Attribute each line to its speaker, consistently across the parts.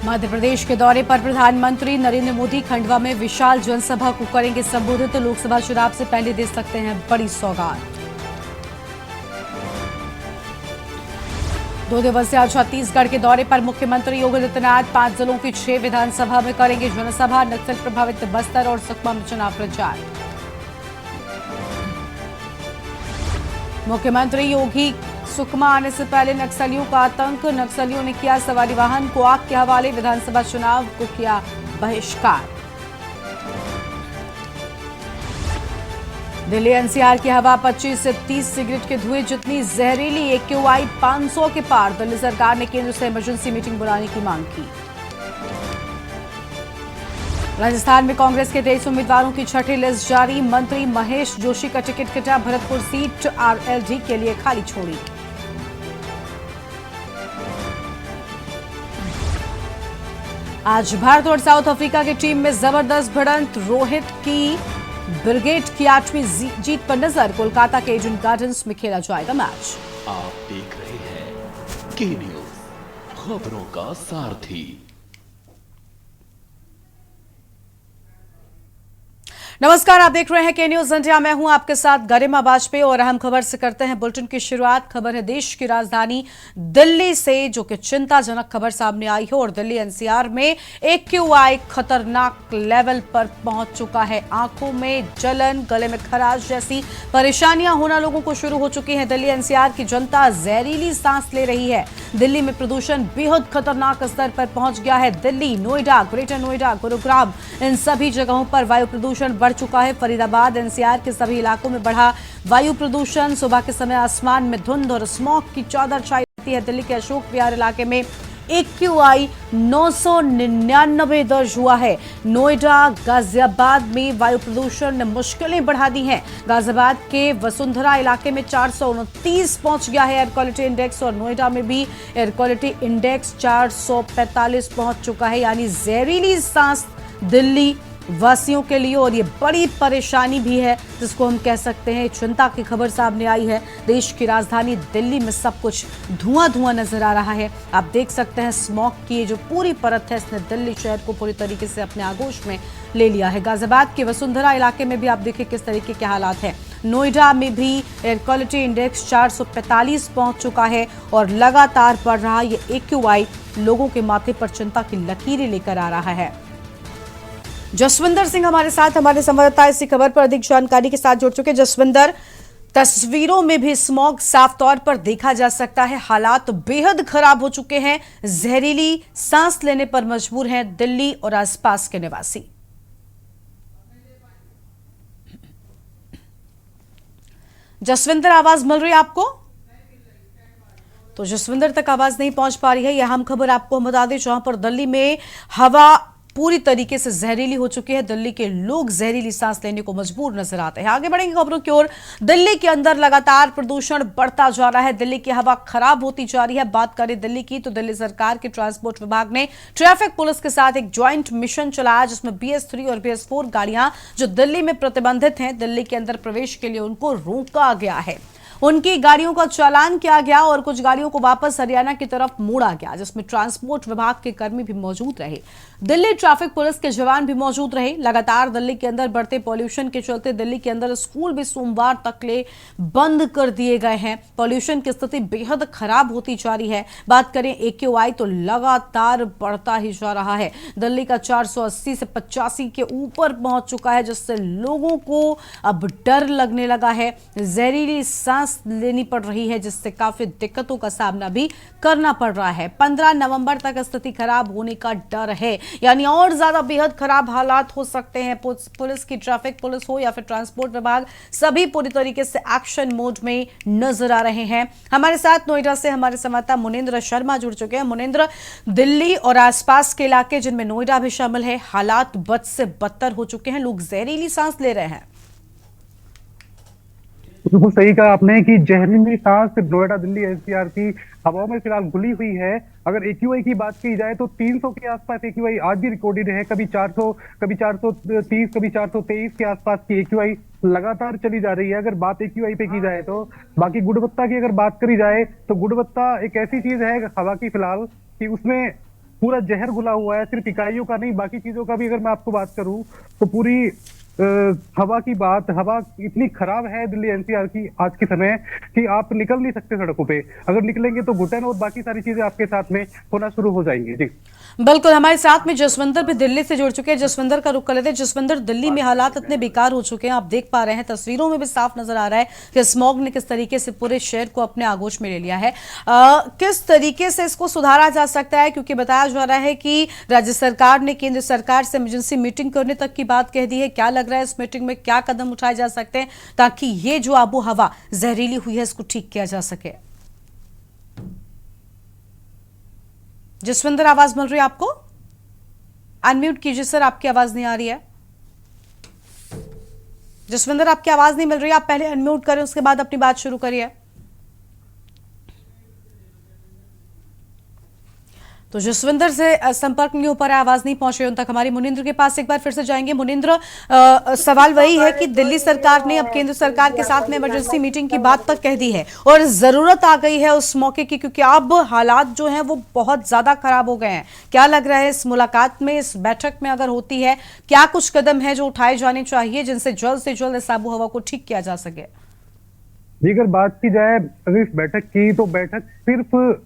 Speaker 1: मध्य प्रदेश के दौरे पर प्रधानमंत्री नरेंद्र मोदी खंडवा में विशाल जनसभा को करेंगे संबोधित। लोकसभा चुनाव से पहले दे सकते हैं बड़ी सौगात। 2 दिवसीय छत्तीसगढ़ के दौरे पर मुख्यमंत्री योगी आदित्यनाथ 5 जिलों की 6 विधानसभा में करेंगे जनसभा। नक्सल प्रभावित बस्तर और सुकमा में चुनाव प्रचार। मुख्यमंत्री योगी सुकमा आने से पहले नक्सलियों का आतंक। नक्सलियों ने किया सवारी वाहन को आग के हवाले। विधानसभा चुनाव को किया बहिष्कार। दिल्ली एनसीआर की हवा 25 से 30 सिगरेट के धुएं जितनी जहरीली। AQI 500 के पार। दिल्ली सरकार ने केंद्र से इमरजेंसी मीटिंग बुलाने की मांग की। राजस्थान में कांग्रेस के 23 उम्मीदवारों की छठी लिस्ट जारी। मंत्री महेश जोशी का टिकट कटा। भरतपुर सीट RLD के लिए खाली छोड़ी। आज भारत और साउथ अफ्रीका की टीम में जबरदस्त भिड़ंत। रोहित की ब्रिगेड की 8वीं जीत पर नजर। कोलकाता के ईडन गार्डन्स में खेला जाएगा मैच।
Speaker 2: आप देख रहे हैं के न्यूज, खबरों का सारथी।
Speaker 1: नमस्कार, आप देख रहे हैं के न्यूज इंडिया। मैं हूं आपके साथ गरिमा वाजपेयी और अहम खबर से करते हैं बुलेटिन की शुरुआत। खबर है देश की राजधानी दिल्ली से, जो कि चिंताजनक खबर सामने आई है। और दिल्ली एनसीआर में AQI खतरनाक लेवल पर पहुंच चुका है। आंखों में जलन, गले में खराश जैसी परेशानियां होना लोगों को शुरू हो चुकी हैं। दिल्ली एनसीआर की जनता जहरीली सांस ले रही है। दिल्ली में प्रदूषण बेहद खतरनाक स्तर पर पहुंच गया है। दिल्ली, नोएडा, ग्रेटर नोएडा, गुरुग्राम, इन सभी जगहों पर वायु प्रदूषण बढ़ चुका है। फरीदाबाद, एनसीआर के सभी इलाकों में बढ़ा वायु प्रदूषण। सुबह के समय आसमान में धुंध और स्मॉग की चादर छाई रहती है। दिल्ली के अशोक विहार इलाके में AQI 999 दर्ज हुआ है। नोएडा, गाजियाबाद में वायु प्रदूषण ने मुश्किलें बढ़ा दी हैं। गाजियाबाद के वसुंधरा इलाके में 429 पहुंच गया है एयर क्वालिटी इंडेक्स। और नोएडा में भी एयर क्वालिटी इंडेक्स 445 पहुंच चुका है। यानी जहरीली सांस दिल्ली वासियों के लिए, और ये बड़ी परेशानी भी है, जिसको हम कह सकते हैं चिंता की खबर सामने आई है। देश की राजधानी दिल्ली में सब कुछ धुआं धुआं नजर आ रहा है। आप देख सकते हैं स्मॉग की ये जो पूरी परत है, इसने दिल्ली शहर को पूरी तरीके से अपने आगोश में ले लिया है। गाजियाबाद के वसुंधरा इलाके में भी आप देखिए किस तरीके के हालात हैं। नोएडा में भी एयर क्वालिटी इंडेक्स 445 पहुंच चुका है और लगातार बढ़ रहा ये AQI लोगों के माथे पर चिंता की लकीरें लेकर आ रहा है। जसविंदर सिंह हमारे साथ, हमारे संवाददाता, इसी खबर पर अधिक जानकारी के साथ जुड़ चुके। जसविंदर, तस्वीरों में भी स्मॉग साफ तौर पर देखा जा सकता है। हालात बेहद खराब हो चुके हैं। जहरीली सांस लेने पर मजबूर हैं दिल्ली और आसपास के निवासी। जसविंदर, आवाज मिल रही है आपको? तो जसविंदर तक आवाज नहीं पहुंच पा रही है। यह अहम खबर आपको हम बता दें, जहां पर दिल्ली में हवा पूरी तरीके से जहरीली हो चुकी है। दिल्ली के लोग जहरीली सांस लेने को मजबूर नजर आते हैं। आगे बढ़ेंगे खबरों की ओर। दिल्ली के अंदर लगातार प्रदूषण बढ़ता जा रहा है। दिल्ली की हवा खराब होती जा रही है। बात करें दिल्ली की, तो दिल्ली सरकार के ट्रांसपोर्ट विभाग ने ट्रैफिक पुलिस के साथ एक ज्वाइंट मिशन चलाया, जिसमें BS3 और BS4 गाड़ियां जो दिल्ली में प्रतिबंधित हैं, दिल्ली के अंदर प्रवेश के लिए उनको रोका गया है। उनकी गाड़ियों का चालान किया गया और कुछ गाड़ियों को वापस हरियाणा की तरफ मोड़ा गया, जिसमें ट्रांसपोर्ट विभाग के कर्मी भी मौजूद रहे। दिल्ली ट्रैफिक पुलिस के जवान भी मौजूद रहे। लगातार दिल्ली के अंदर बढ़ते पॉल्यूशन के चलते दिल्ली के अंदर स्कूल भी सोमवार तक ले बंद कर दिए गए हैं। पॉल्यूशन की स्थिति बेहद खराब होती जा रही है। बात करें AQI तो लगातार बढ़ता ही जा रहा है। दिल्ली का 480 से 85 के ऊपर पहुंच चुका है, जिससे लोगों को अब डर लगने लगा है। जहरीली सांस लेनी पड़ रही है, जिससे काफी दिक्कतों का सामना भी करना पड़ रहा है। 15 नवंबर तक स्थिति खराब होने का डर है, यानी और ज्यादा बेहद खराब हालात हो सकते हैं। पुलिस की, ट्रैफिक पुलिस हो या फिर ट्रांसपोर्ट विभाग, सभी पूरी तरीके से एक्शन मोड में नजर आ रहे हैं। हमारे साथ नोएडा से हमारे संवाददाता मुनेंद्र शर्मा जुड़ चुके हैं। मुनेंद्र, दिल्ली और आसपास के इलाके जिनमें नोएडा भी शामिल है, हालात बद से बदतर हो चुके हैं। लोग जहरीली सांस ले रहे हैं।
Speaker 3: बिल्कुल सही कहा आपने कि जहरीली सांस नोएडा, दिल्ली एनसीआर की हवाओं में फिलहाल घुली हुई है। अगर AQI की बात की जाए तो 300 के आसपास AQI आज भी रिकॉर्डेड है। कभी 400, कभी 430, कभी 423 के आसपास की AQI लगातार चली जा रही है। अगर बात AQI पे की जाए तो बाकी गुणवत्ता की अगर बात करी जाए तो गुणवत्ता एक ऐसी चीज है हवा की फिलहाल कि उसमें पूरा जहर घुला हुआ है, सिर्फ इकाइयों का नहीं बाकी चीजों का भी अगर मैं आपको बात करूं तो पूरी हवा इतनी खराब है दिल्ली एनसीआर की आज के समय कि आप निकल नहीं सकते सड़कों पे। अगर निकलेंगे तो घुटन और बाकी सारी चीजें आपके साथ में होना शुरू हो जाएंगी। जी
Speaker 1: बिल्कुल, हमारे साथ में जसविंदर भी दिल्ली से जुड़ चुके हैं। जसविंदर का रुख कर लेते हैं। जसविंदर, दिल्ली में हालात इतने बेकार हो चुके हैं, आप देख पा रहे हैं, तस्वीरों में भी साफ नजर आ रहा है कि स्मॉग ने किस तरीके से पूरे शहर को अपने आगोश में ले लिया है। किस तरीके से इसको सुधारा जा सकता है, क्योंकि बताया जा रहा है कि राज्य सरकार ने केंद्र सरकार से इमरजेंसी मीटिंग करने तक की बात कह दी है। क्या लग रहा है इस मीटिंग में क्या कदम उठाए जा सकते हैं ताकि ये जो आबो हवा जहरीली हुई है इसको ठीक किया जा सके? जसविंदर, आवाज मिल रही है आपको? अनम्यूट कीजिए सर, आपकी आवाज नहीं आ रही है। जसविंदर, आपकी आवाज नहीं मिल रही है, आप पहले अनम्यूट करें, उसके बाद अपनी बात शुरू करिए। तो जसविंदर से संपर्क नहीं हो पा रहा है, आवाज नहीं पहुंच रही उन तक हमारी। मुनिंद्र के पास एक बार फिर से जाएंगे। मुनिंद्र, सवाल वही है कि दिल्ली सरकार ने अब केंद्र सरकार के साथ में इमरजेंसी मीटिंग की बात तक कह दी है और जरूरत आ गई है उस मौके की, क्योंकि अब हालात जो हैं वो बहुत ज्यादा खराब हो गए हैं। क्या लग रहा है इस मुलाकात में, इस बैठक में अगर होती है, क्या कुछ कदम है जो उठाए जाने चाहिए जिनसे जल्द से जल्द इस आबो हवा को ठीक किया जा सके?
Speaker 3: जी अगर बात की जाए अगर इस बैठक की तो बैठक सिर्फ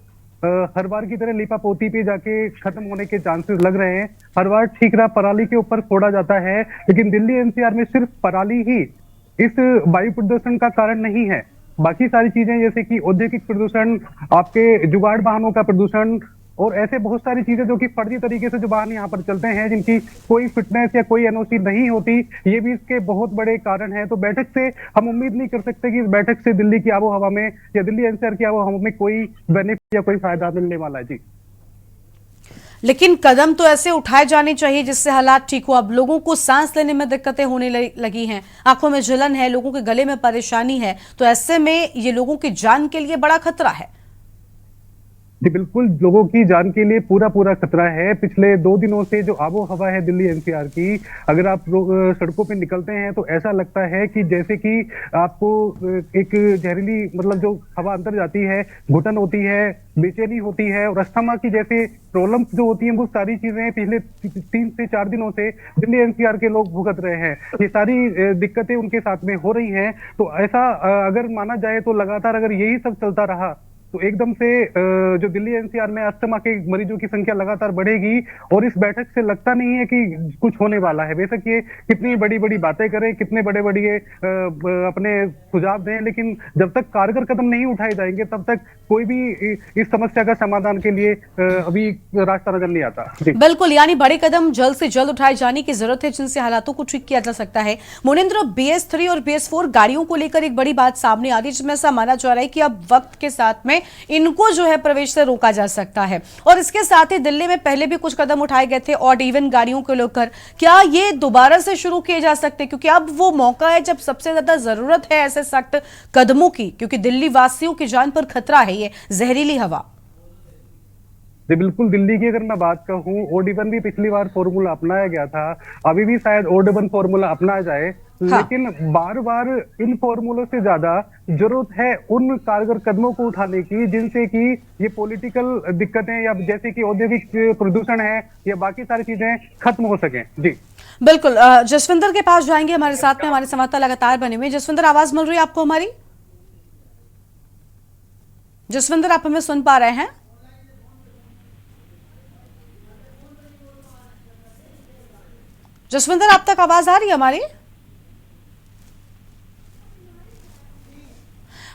Speaker 3: हर बार की तरह लीपापोती पे जाके खत्म होने के चांसेस लग रहे हैं। हर बार ठीकरा पराली के ऊपर फोड़ा जाता है, लेकिन दिल्ली एनसीआर में सिर्फ पराली ही इस वायु प्रदूषण का कारण नहीं है। बाकी सारी चीजें जैसे कि औद्योगिक प्रदूषण, आपके जुगाड़ वाहनों का प्रदूषण और ऐसे बहुत सारी चीजें जो कि फर्जी तरीके से जो वाहन यहाँ पर चलते हैं जिनकी कोई फिटनेस या कोई एनओसी नहीं होती, ये भी इसके बहुत बड़े कारण हैं। तो बैठक से हम उम्मीद नहीं कर सकते कि इस बैठक से दिल्ली की आबो हवा में या दिल्ली एनसीआर की आबो हवा में कोई बेनिफिट या कोई फायदा मिलने वाला है। जी
Speaker 1: लेकिन कदम तो ऐसे उठाए जाने चाहिए जिससे हालात ठीक हो। अब लोगों को सांस लेने में दिक्कतें होने लगी हैं, आंखों में जलन है, लोगों के गले में परेशानी है, तो ऐसे में ये लोगों की जान के लिए बड़ा खतरा है।
Speaker 3: जी बिल्कुल, लोगों की जान के लिए पूरा खतरा है। पिछले 2 दिनों से जो आबो हवा है दिल्ली एनसीआर की, अगर आप सड़कों पे निकलते हैं तो ऐसा लगता है कि जैसे कि आपको एक जहरीली मतलब जो हवा अंदर जाती है, घुटन होती है, बेचैनी होती है और अस्थमा की जैसे प्रॉब्लम्स जो होती हैं, वो सारी चीजें पिछले 3 से 4 दिनों से दिल्ली एनसीआर के लोग भुगत रहे हैं। ये सारी दिक्कतें उनके साथ में हो रही हैं। तो ऐसा अगर माना जाए तो लगातार अगर यही सब चलता रहा तो एकदम से जो दिल्ली एनसीआर में अस्थमा के मरीजों की संख्या लगातार बढ़ेगी और इस बैठक से लगता नहीं है कि कुछ होने वाला है। बेशक ये कितनी बड़ी बड़ी बातें करें, कितने बड़े बड़े अपने सुझाव दें, लेकिन जब तक कारगर कदम नहीं उठाए जाएंगे तब तक कोई भी इस समस्या का समाधान के लिए अभी रास्ता नजर नहीं आता।
Speaker 1: बिल्कुल, यानी बड़े कदम जल्द से जल्द उठाए जाने की जरूरत है जिनसे हालातों को ठीक किया जा सकता है। मुनिंद्र, BS3 और BS4 गाड़ियों को लेकर एक बड़ी बात सामने आ रही है जिसमें ऐसा माना जा रहा है कि अब वक्त के साथ में इनको जो है प्रवेश से रोका जा सकता है। और इसके साथ ही दिल्ली में पहले भी कुछ कदम उठाए गए थे ऑड इवन गाड़ियों को लेकर, क्या ये दोबारा से शुरू किए जा सकते हैं? क्योंकि अब वो मौका है जब सबसे ज्यादा जरूरत है ऐसे सख्त कदमों की, क्योंकि दिल्ली वासियों की जान पर खतरा है ये जहरीली हवा।
Speaker 3: जी बिल्कुल, दिल्ली की अगर मैं बात कहूँ, ओड इवन भी पिछली बार फॉर्मूला अपनाया गया था, अभी भी शायद ओड इवन फॉर्मूला अपनाया जाए। हाँ। लेकिन बार बार इन फॉर्मूलों से ज्यादा जरूरत है उन कारगर कदमों को उठाने की जिनसे कि ये पॉलिटिकल दिक्कतें या जैसे कि औद्योगिक प्रदूषण है या बाकी सारी चीजें खत्म हो सकें। जी
Speaker 1: बिल्कुल, जसविंदर के पास जाएंगे, हमारे साथ में हमारे संवाददाता लगातार बने हुए। जसविंदर, आवाज मिल रही है आपको हमारी? जसविंदर, आप हमें सुन पा रहे हैं? जसविंदर, आप तक आवाज आ रही है हमारी?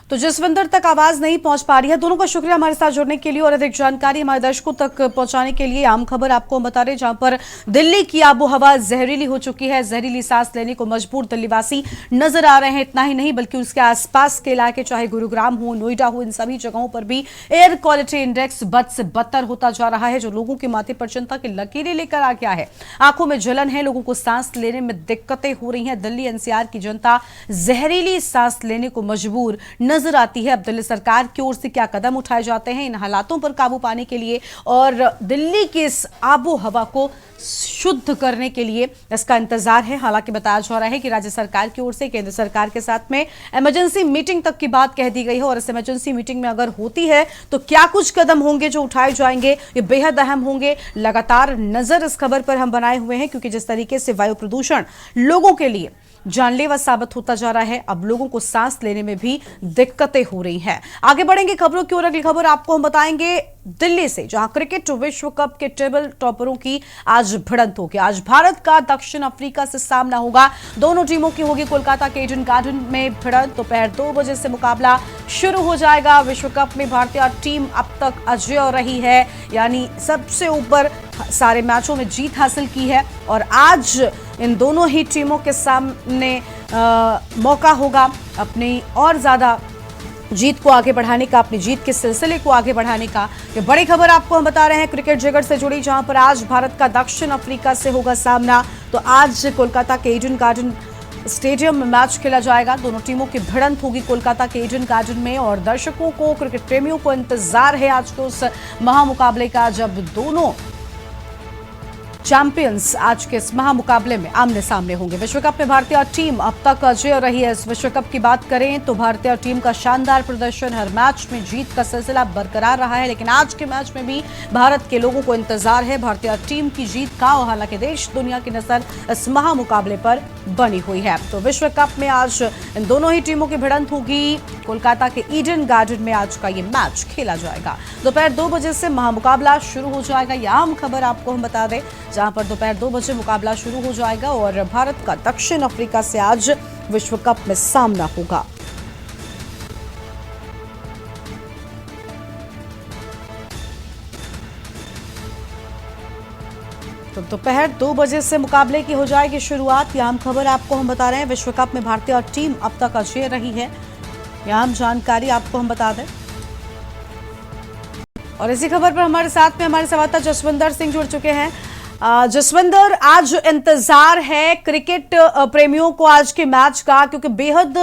Speaker 1: तो जसविंदर तक आवाज नहीं पहुंच पा रही है। दोनों का शुक्रिया हमारे साथ जुड़ने के लिए और अधिक जानकारी हमारे दर्शकों तक पहुंचाने के लिए। आम खबर आपको बता रहे जहां पर दिल्ली की आबो हवा जहरीली हो चुकी है, जहरीली सांस लेने को मजबूर दिल्लीवासी नजर आ रहे हैं। इतना ही नहीं बल्कि उसके आसपास के इलाके चाहे गुरुग्राम हो, नोएडा हो, इन सभी जगहों पर भी एयर क्वालिटी इंडेक्स बद से बदतर होता जा रहा है, जो लोगों के माथे पर चिंता की लकीरें लेकर आ गया है। आंखों में जलन है, लोगों को सांस लेने में दिक्कतें हो रही हैं। दिल्ली एनसीआर की जनता जहरीली सांस लेने को मजबूर नजर नजर आती है। अब दिल्ली सरकार की ओर से क्या कदम उठाए जाते हैं इन हालातों पर काबू पाने के लिए और दिल्ली की इस आबो हवा को शुद्ध करने के लिए, इसका इंतजार है। हालांकि बताया जा रहा है कि राज्य सरकार की ओर से केंद्र सरकार के साथ में इमरजेंसी मीटिंग तक की बात कह दी गई है और इस इमरजेंसी मीटिंग में अगर होती है तो क्या कुछ कदम होंगे जो उठाए जाएंगे, ये बेहद अहम होंगे। लगातार नजर इस खबर पर हम बनाए हुए हैं क्योंकि जिस तरीके से वायु प्रदूषण लोगों के लिए जानलेवा साबित होता जा रहा है, अब लोगों को सांस लेने में भी दिक्कतें हो रही हैं। आगे बढ़ेंगे खबरों की ओर। अगली खबर आपको हम बताएंगे दिल्ली से, जहां क्रिकेट विश्व कप के टेबल टॉपरों की आज भिड़ंत होगी। आज भारत का दक्षिण अफ्रीका से सामना होगा। दोनों टीमों की होगी कोलकाता के ईडन गार्डन में भिड़ंत। दोपहर 2 बजे से मुकाबला शुरू हो जाएगा। विश्व कप में भारतीय टीम अब तक अजेय रही है, यानी सबसे ऊपर सारे मैचों में जीत हासिल की है और आज इन दोनों ही टीमों के सामने मौका होगा अपनी और ज्यादा जीत को आगे बढ़ाने का, अपनी जीत के सिलसिले को आगे बढ़ाने का। ये बड़ी खबर आपको हम बता रहे हैं क्रिकेट जगत से जुड़ी, जहां पर आज भारत का दक्षिण अफ्रीका से होगा सामना। तो आज कोलकाता के ईडन गार्डन स्टेडियम में मैच खेला जाएगा। दोनों टीमों की भिड़ंत होगी कोलकाता के ईडन गार्डन में और दर्शकों को, क्रिकेट प्रेमियों को इंतजार है आज के उस महामुकाबले का, जब दोनों चैंपियंस आज के इस महामुकाबले में आमने सामने होंगे। विश्व कप में भारतीय टीम अब तक अजेय रही है। इस विश्व कप की बात करें तो भारतीय टीम का शानदार प्रदर्शन, हर मैच में जीत का सिलसिला बरकरार रहा है, लेकिन आज के मैच में भी भारत के लोगों को इंतजार है भारतीय टीम की जीत का। और हालांकि देश दुनिया की नजर इस महामुकाबले पर बनी हुई है। तो विश्व कप में आज इन दोनों ही टीमों की भिड़ंत होगी। कोलकाता के ईडन गार्डन में आज का ये मैच खेला जाएगा। दोपहर 2 बजे से महामुकाबला शुरू हो जाएगा। यह अहम खबर आपको हम बता दें, जहां पर दोपहर 2 बजे मुकाबला शुरू हो जाएगा और भारत का दक्षिण अफ्रीका से आज विश्व कप में सामना होगा। तो दोपहर 2 बजे से मुकाबले की हो जाएगी शुरुआत। यह अहम खबर आपको हम बता रहे हैं। विश्व कप में भारतीय टीम अब तक अजेय रही है, यह अहम जानकारी आपको हम बता दें। और इसी खबर पर हमारे साथ में हमारे संवाददाता जसविंदर सिंह जुड़ चुके हैं। जसविंदर, आज इंतजार है क्रिकेट प्रेमियों को आज के मैच का, क्योंकि बेहद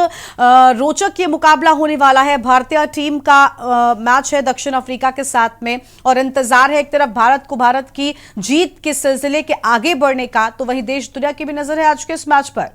Speaker 1: रोचक ये मुकाबला होने वाला है। भारतीय टीम का मैच है दक्षिण अफ्रीका के साथ में और इंतजार है एक तरफ भारत को भारत की जीत के सिलसिले के आगे बढ़ने का, तो वहीं देश दुनिया की भी नजर है आज के इस मैच पर।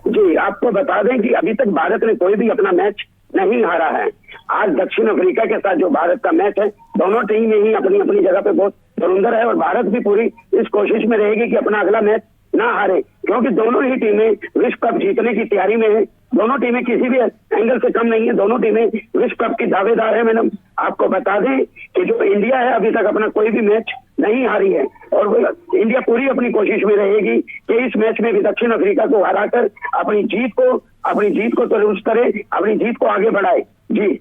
Speaker 4: जी, आपको बता दें कि अभी तक भारत ने कोई भी अपना मैच नहीं हारा है। आज दक्षिण अफ्रीका के साथ जो भारत का मैच है, दोनों टीमें ही अपनी अपनी जगह पे बहुत धुरंधर है और भारत भी पूरी इस कोशिश में रहेगी कि अपना अगला मैच ना हारे, क्योंकि दोनों ही टीमें विश्व कप जीतने की तैयारी में है। दोनों टीमें किसी भी एंगल से कम नहीं है, दोनों टीमें विश्व कप की दावेदार है। मैडम, आपको बता दें कि जो इंडिया है अभी तक अपना कोई भी मैच नहीं हारी है और वो इंडिया पूरी अपनी कोशिश में रहेगी कि इस मैच में भी दक्षिण अफ्रीका को हराकर अपनी जीत को तरुस्त करे, अपनी जीत को आगे बढ़ाए। जी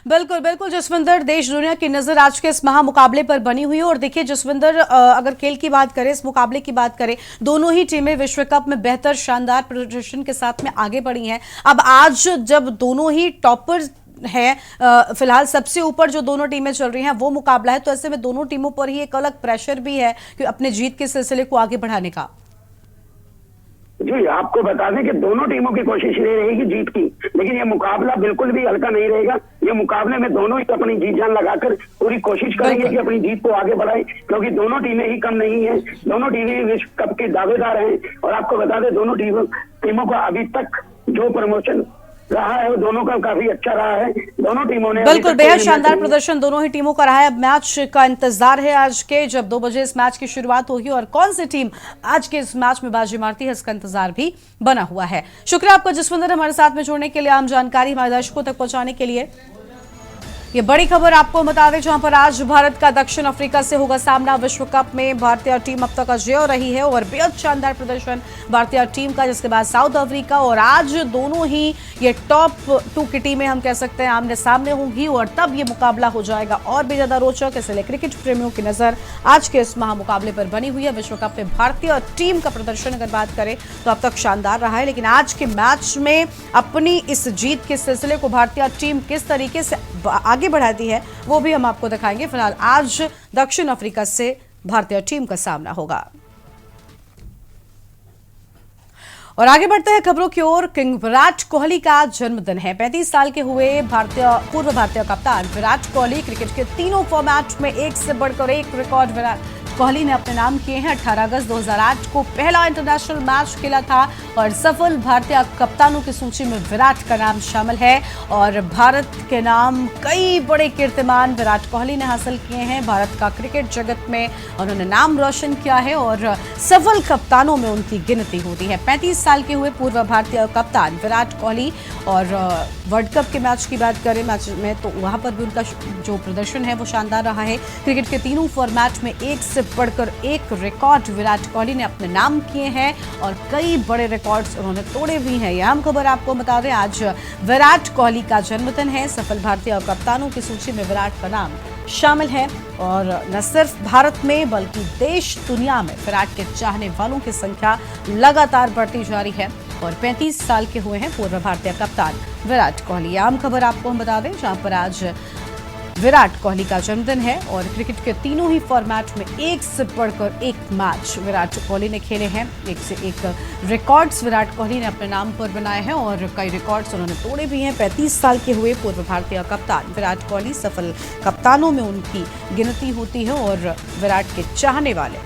Speaker 1: बिल्कुल बिल्कुल जसविंदर, देश दुनिया की नजर आज के इस महामुकाबले पर बनी हुई है। और देखिए जसविंदर, अगर खेल की बात करें, इस मुकाबले की बात करें, दोनों ही टीमें विश्व कप में बेहतर शानदार प्रदर्शन के साथ में आगे बढ़ी हैं। अब आज जब दोनों ही टॉपर है, फिलहाल सबसे ऊपर जो दोनों टीमें चल रही हैं वो मुकाबला है, तो ऐसे में दोनों टीमों पर ही एक अलग प्रेशर भी है कि अपने जीत के सिलसिले को आगे बढ़ाने का।
Speaker 4: जी, आपको बता दें कि दोनों टीमों की कोशिश ये रहेगी जीत की, लेकिन ये मुकाबला बिल्कुल भी हल्का नहीं रहेगा। ये मुकाबले में दोनों ही अपनी जीत जान लगाकर पूरी कोशिश करेंगे कि अपनी जीत को आगे बढ़ाएं, क्योंकि दोनों टीमें ही कम नहीं है, दोनों टीमें विश्व कप के दावेदार हैं। और आपको बता दें दोनों टीमों का अभी तक जो प्रमोशन रहा है वो दोनों का काफी अच्छा रहा है। दोनों टीमों ने
Speaker 1: बिल्कुल बेहद शानदार प्रदर्शन दोनों ही टीमों का रहा है। अब मैच का इंतजार है आज के, जब 2 बजे इस मैच की शुरुआत होगी और कौन सी टीम आज के इस मैच में बाजी मारती है, इसका इंतजार भी बना हुआ है। शुक्रिया आपका जसविंदर, हमारे साथ में जुड़ने के लिए, आम जानकारी हमारे दर्शकों तक पहुंचाने के लिए। ये बड़ी खबर आपको बता दें, जहां पर आज भारत का दक्षिण अफ्रीका से होगा सामना। विश्व कप में भारतीय टीम अब तक अजेय रही है और बेहद शानदार प्रदर्शन भारतीय टीम का, जिसके बाद साउथ अफ्रीका, और आज दोनों ही ये टॉप 2 की टीमें हम कह सकते हैं आमने सामने होंगी और तब ये मुकाबला हो जाएगा और भी ज्यादा रोचक। इसलिए क्रिकेट प्रेमियों की नजर आज के इस महामुकाबले पर बनी हुई है। विश्व कप में भारतीय टीम का प्रदर्शन अगर बात करें तो अब तक शानदार रहा है, लेकिन आज के मैच में अपनी इस जीत के सिलसिले को भारतीय टीम किस तरीके से आगे बढ़ाती है वो भी हम आपको दिखाएंगे। फिलहाल आज दक्षिण अफ्रीका से भारतीय टीम का सामना होगा। और आगे बढ़ते हैं खबरों की ओर। किंग विराट कोहली का जन्मदिन है। 35 साल के हुए पूर्व भारतीय कप्तान विराट कोहली क्रिकेट के तीनों फॉर्मेट में एक से बढ़कर एक रिकॉर्ड विराट कोहली ने अपने नाम किए हैं। 18 अगस्त 2008 को पहला इंटरनेशनल मैच खेला था और सफल भारतीय कप्तानों की सूची में विराट का नाम शामिल है। और भारत के नाम कई बड़े कीर्तिमान विराट कोहली ने हासिल किए हैं। भारत का क्रिकेट जगत में उन्होंने नाम रोशन किया है और सफल कप्तानों में उनकी गिनती होती है। 35 साल के हुए पूर्व भारतीय कप्तान विराट कोहली और वर्ल्ड कप के मैच की बात करें मैच में तो वहां पर भी उनका जो प्रदर्शन है वो शानदार रहा है। क्रिकेट के तीनों फॉर्मेट में एक से बढ़कर एक रिकॉर्ड विराट कोहली ने अपने नाम किए हैं और कई बड़े रिकॉर्ड्स उन्होंने तोड़े भी हैं। यह अहम खबर आपको बता दें, आज विराट कोहली का जन्मदिन है। सफल भारतीय कप्तानों की सूची में विराट का नाम शामिल है और न सिर्फ भारत में बल्कि देश दुनिया में विराट के चाहने वालों की संख्या लगातार बढ़ती जा रही है और 35 साल के हुए हैं पूर्व भारतीय कप्तान विराट कोहली। आम खबर आपको हम बता दें, जहां पर आज विराट कोहली का जन्मदिन है और क्रिकेट के तीनों ही फॉर्मेट में एक से बढ़कर एक मैच विराट कोहली ने खेले हैं। एक से एक रिकॉर्ड्स विराट कोहली ने अपने नाम पर बनाए हैं और कई रिकॉर्ड्स उन्होंने तोड़े भी हैं। 35 साल के हुए पूर्व भारतीय कप्तान विराट कोहली सफल कप्तानों में उनकी गिनती होती है और विराट के चाहने वाले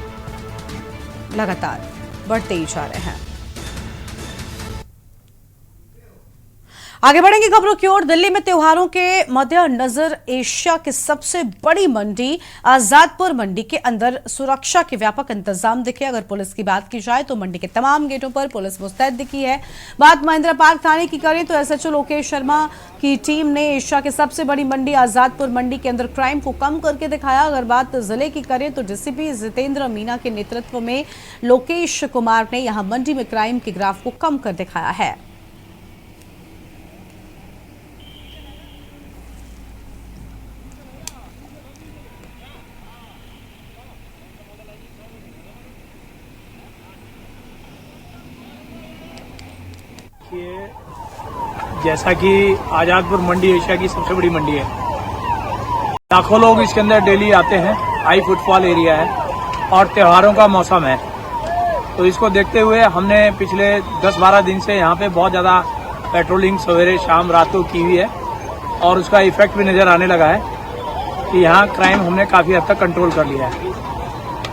Speaker 1: लगातार बढ़ते ही जा रहे हैं। आगे बढ़ेंगे खबरों की ओर। दिल्ली में त्योहारों के मद्देनजर एशिया की सबसे बड़ी मंडी आजादपुर मंडी के अंदर सुरक्षा के व्यापक इंतजाम दिखे। अगर पुलिस की बात की जाए तो मंडी के तमाम गेटों पर पुलिस मुस्तैद दिखी है। बात महिंद्रा पार्क थाने की करें तो एसएचओ लोकेश शर्मा की टीम ने एशिया की सबसे बड़ी मंडी आजादपुर मंडी के अंदर क्राइम को कम करके दिखाया। अगर बात जिले की करें तो डीसीपी जितेंद्र मीना के नेतृत्व में लोकेश कुमार ने यहां मंडी में क्राइम के ग्राफ को कम कर दिखाया है।
Speaker 5: जैसा कि आजादपुर मंडी एशिया की सबसे बड़ी मंडी है, लाखों लोग इसके अंदर डेली आते हैं। हाई फुटफॉल एरिया है और त्योहारों का मौसम है, तो इसको देखते हुए हमने पिछले 10-12 दिन से यहाँ पे बहुत ज़्यादा पेट्रोलिंग सवेरे शाम रात को की हुई है और उसका इफेक्ट भी नज़र आने लगा है कि यहाँ क्राइम हमने काफ़ी हद तक कंट्रोल कर लिया है।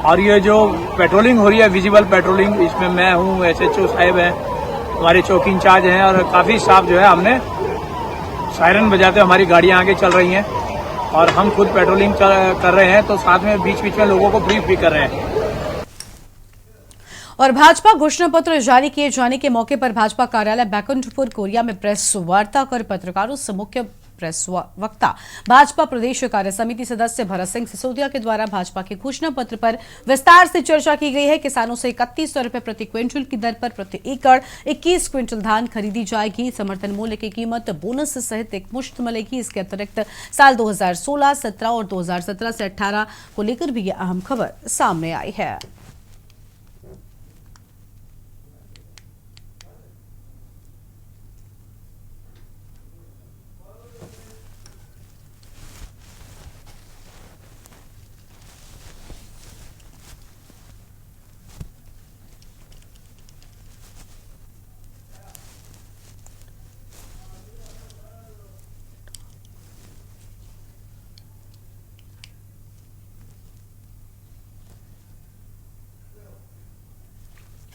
Speaker 5: और ये जो पेट्रोलिंग हो रही है, विजिबल पेट्रोलिंग, इसमें मैं हूँ, एसएचओ साहब हैं, हमारे चौकी इंचार्ज हैं और काफ़ी स्टाफ जो है हमने सायरन बजाते हमारी गाड़ियाँ आगे चल रही हैं और हम खुद पेट्रोलिंग कर रहे हैं, तो साथ में बीच बीच में लोगों को ब्रीफ भी कर रहे हैं।
Speaker 1: और भाजपा घोषणा पत्र जारी किए जाने के मौके पर भाजपा कार्यालय बैकुंठपुर कोरिया में प्रेस वार्ता कर पत्रकारों से मुख्य प्रेस वक्ता भाजपा प्रदेश कार्य समिति सदस्य भरत सिंह सिसोदिया के द्वारा भाजपा के घोषणा पत्र पर विस्तार से चर्चा की गई है। किसानों से 3100 रुपए प्रति क्विंटल की दर पर प्रति एकड़ 21 क्विंटल धान खरीदी जाएगी। समर्थन मूल्य की कीमत बोनस सहित एक मुश्त मिलेगी। इसके अतिरिक्त साल 2016, 17 और 2017 से 18 को लेकर भी यह अहम खबर सामने आई है।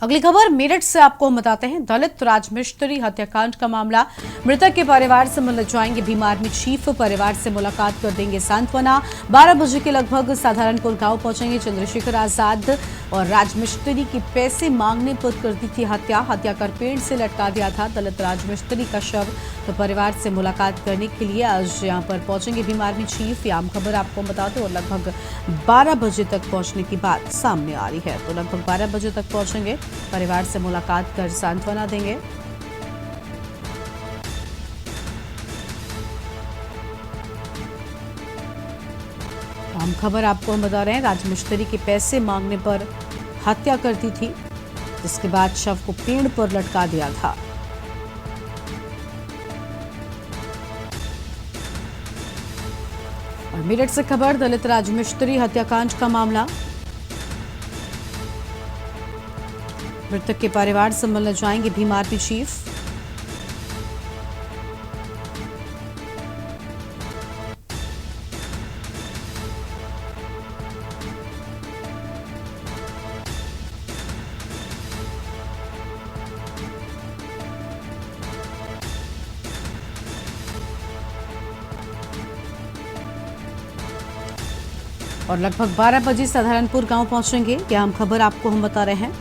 Speaker 1: अगली खबर मेरठ से आपको हम बताते हैं। दलित राजमिस्त्री हत्याकांड का मामला, मृतक के परिवार से मिलने जाएंगे भीम आर्मी चीफ, परिवार से मुलाकात कर देंगे सांत्वना। 12 बजे के लगभग साधारणपुर गांव पहुंचेंगे चंद्रशेखर आजाद और राजमिस्त्री की पैसे मांगने पर कर दी थी हत्या। हत्या कर पेड़ से लटका दिया था दलित राजमिस्त्री का शव। तो परिवार से मुलाकात करने के लिए आज यहां पर पहुंचेंगे भीम आर्मी चीफ। ये आम खबर आपको बताते और लगभग 12 बजे तक पहुंचने की बात सामने आ रही है। तो लगभग 12 बजे तक पहुंचेंगे, परिवार से मुलाकात कर सांत्वना देंगे। आम खबर आपको हम बता रहे हैं, राजमिस्त्री के पैसे मांगने पर हत्या कर दी थी, जिसके बाद शव को पेड़ पर लटका दिया था। और मेरठ से खबर, दलित राजमिस्त्री हत्याकांड का मामला, मृतक के परिवार से मिलने जाएंगे भीम आर्मी चीफ। और लगभग 12 बजे साधारणपुर गांव पहुंचेंगे। यह हम खबर आपको हम बता रहे हैं।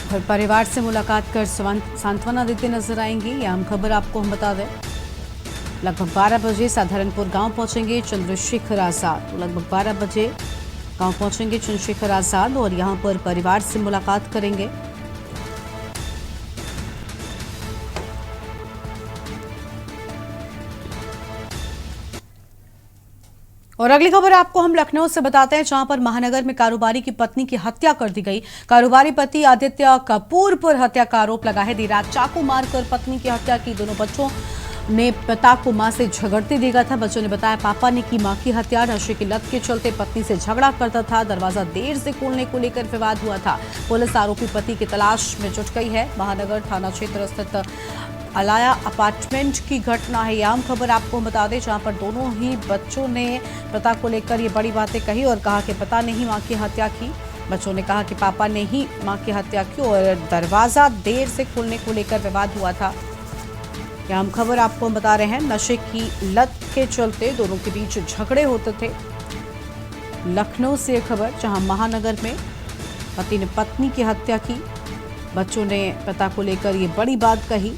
Speaker 1: और परिवार से मुलाकात कर सांत्वना देते नजर आएंगे। यह हम खबर आपको हम बता दें। लगभग 12 बजे साधारणपुर गांव पहुंचेंगे चंद्रशेखर आजाद। तो लगभग 12 बजे गांव पहुंचेंगे चंद्रशेखर आजाद और यहां पर परिवार से मुलाकात करेंगे। और अगली खबर आपको हम लखनऊ से बताते हैं, जहां पर महानगर में कारोबारी की पत्नी की हत्या कर दी गई। कारोबारी पति आदित्य कपूर पर हत्या का आरोप लगा है। देर रात चाकू मारकर पत्नी की हत्या की। दोनों बच्चों ने पिता को मां से झगड़ते देखा था। बच्चों ने बताया पापा ने की मां की हत्या। नशे की लत के चलते पत्नी से झगड़ा करता था। दरवाजा देर से खोलने को लेकर विवाद हुआ था। पुलिस आरोपी पति की तलाश में जुट गई है। महानगर थाना क्षेत्र स्थित अलाया अपार्टमेंट की घटना है। आम खबर आपको बता दें, जहां पर दोनों ही बच्चों ने पिता को लेकर ये बड़ी बातें कही और कहा कि पिता ने ही मां की हत्या की। बच्चों ने कहा कि पापा ने ही मां की हत्या की और दरवाजा देर से खोलने को लेकर विवाद हुआ था। यह हम खबर आपको बता रहे हैं। नशे की लत के चलते दोनों के बीच झगड़े होते थे। लखनऊ से यह खबर, जहां महानगर में पति ने पत्नी की हत्या की। बच्चों ने पिता को लेकर ये बड़ी बात कही।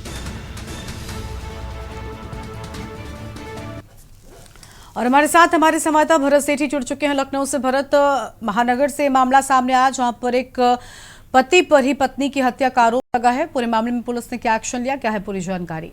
Speaker 1: और हमारे साथ हमारे संवाददाता भरत सेठी जुड़ चुके हैं लखनऊ से। भरत, महानगर से मामला सामने आया, जहां पर एक पति पर ही पत्नी की हत्या का आरोप लगा है। पूरे मामले में पुलिस ने क्या एक्शन लिया, क्या है पूरी जानकारी?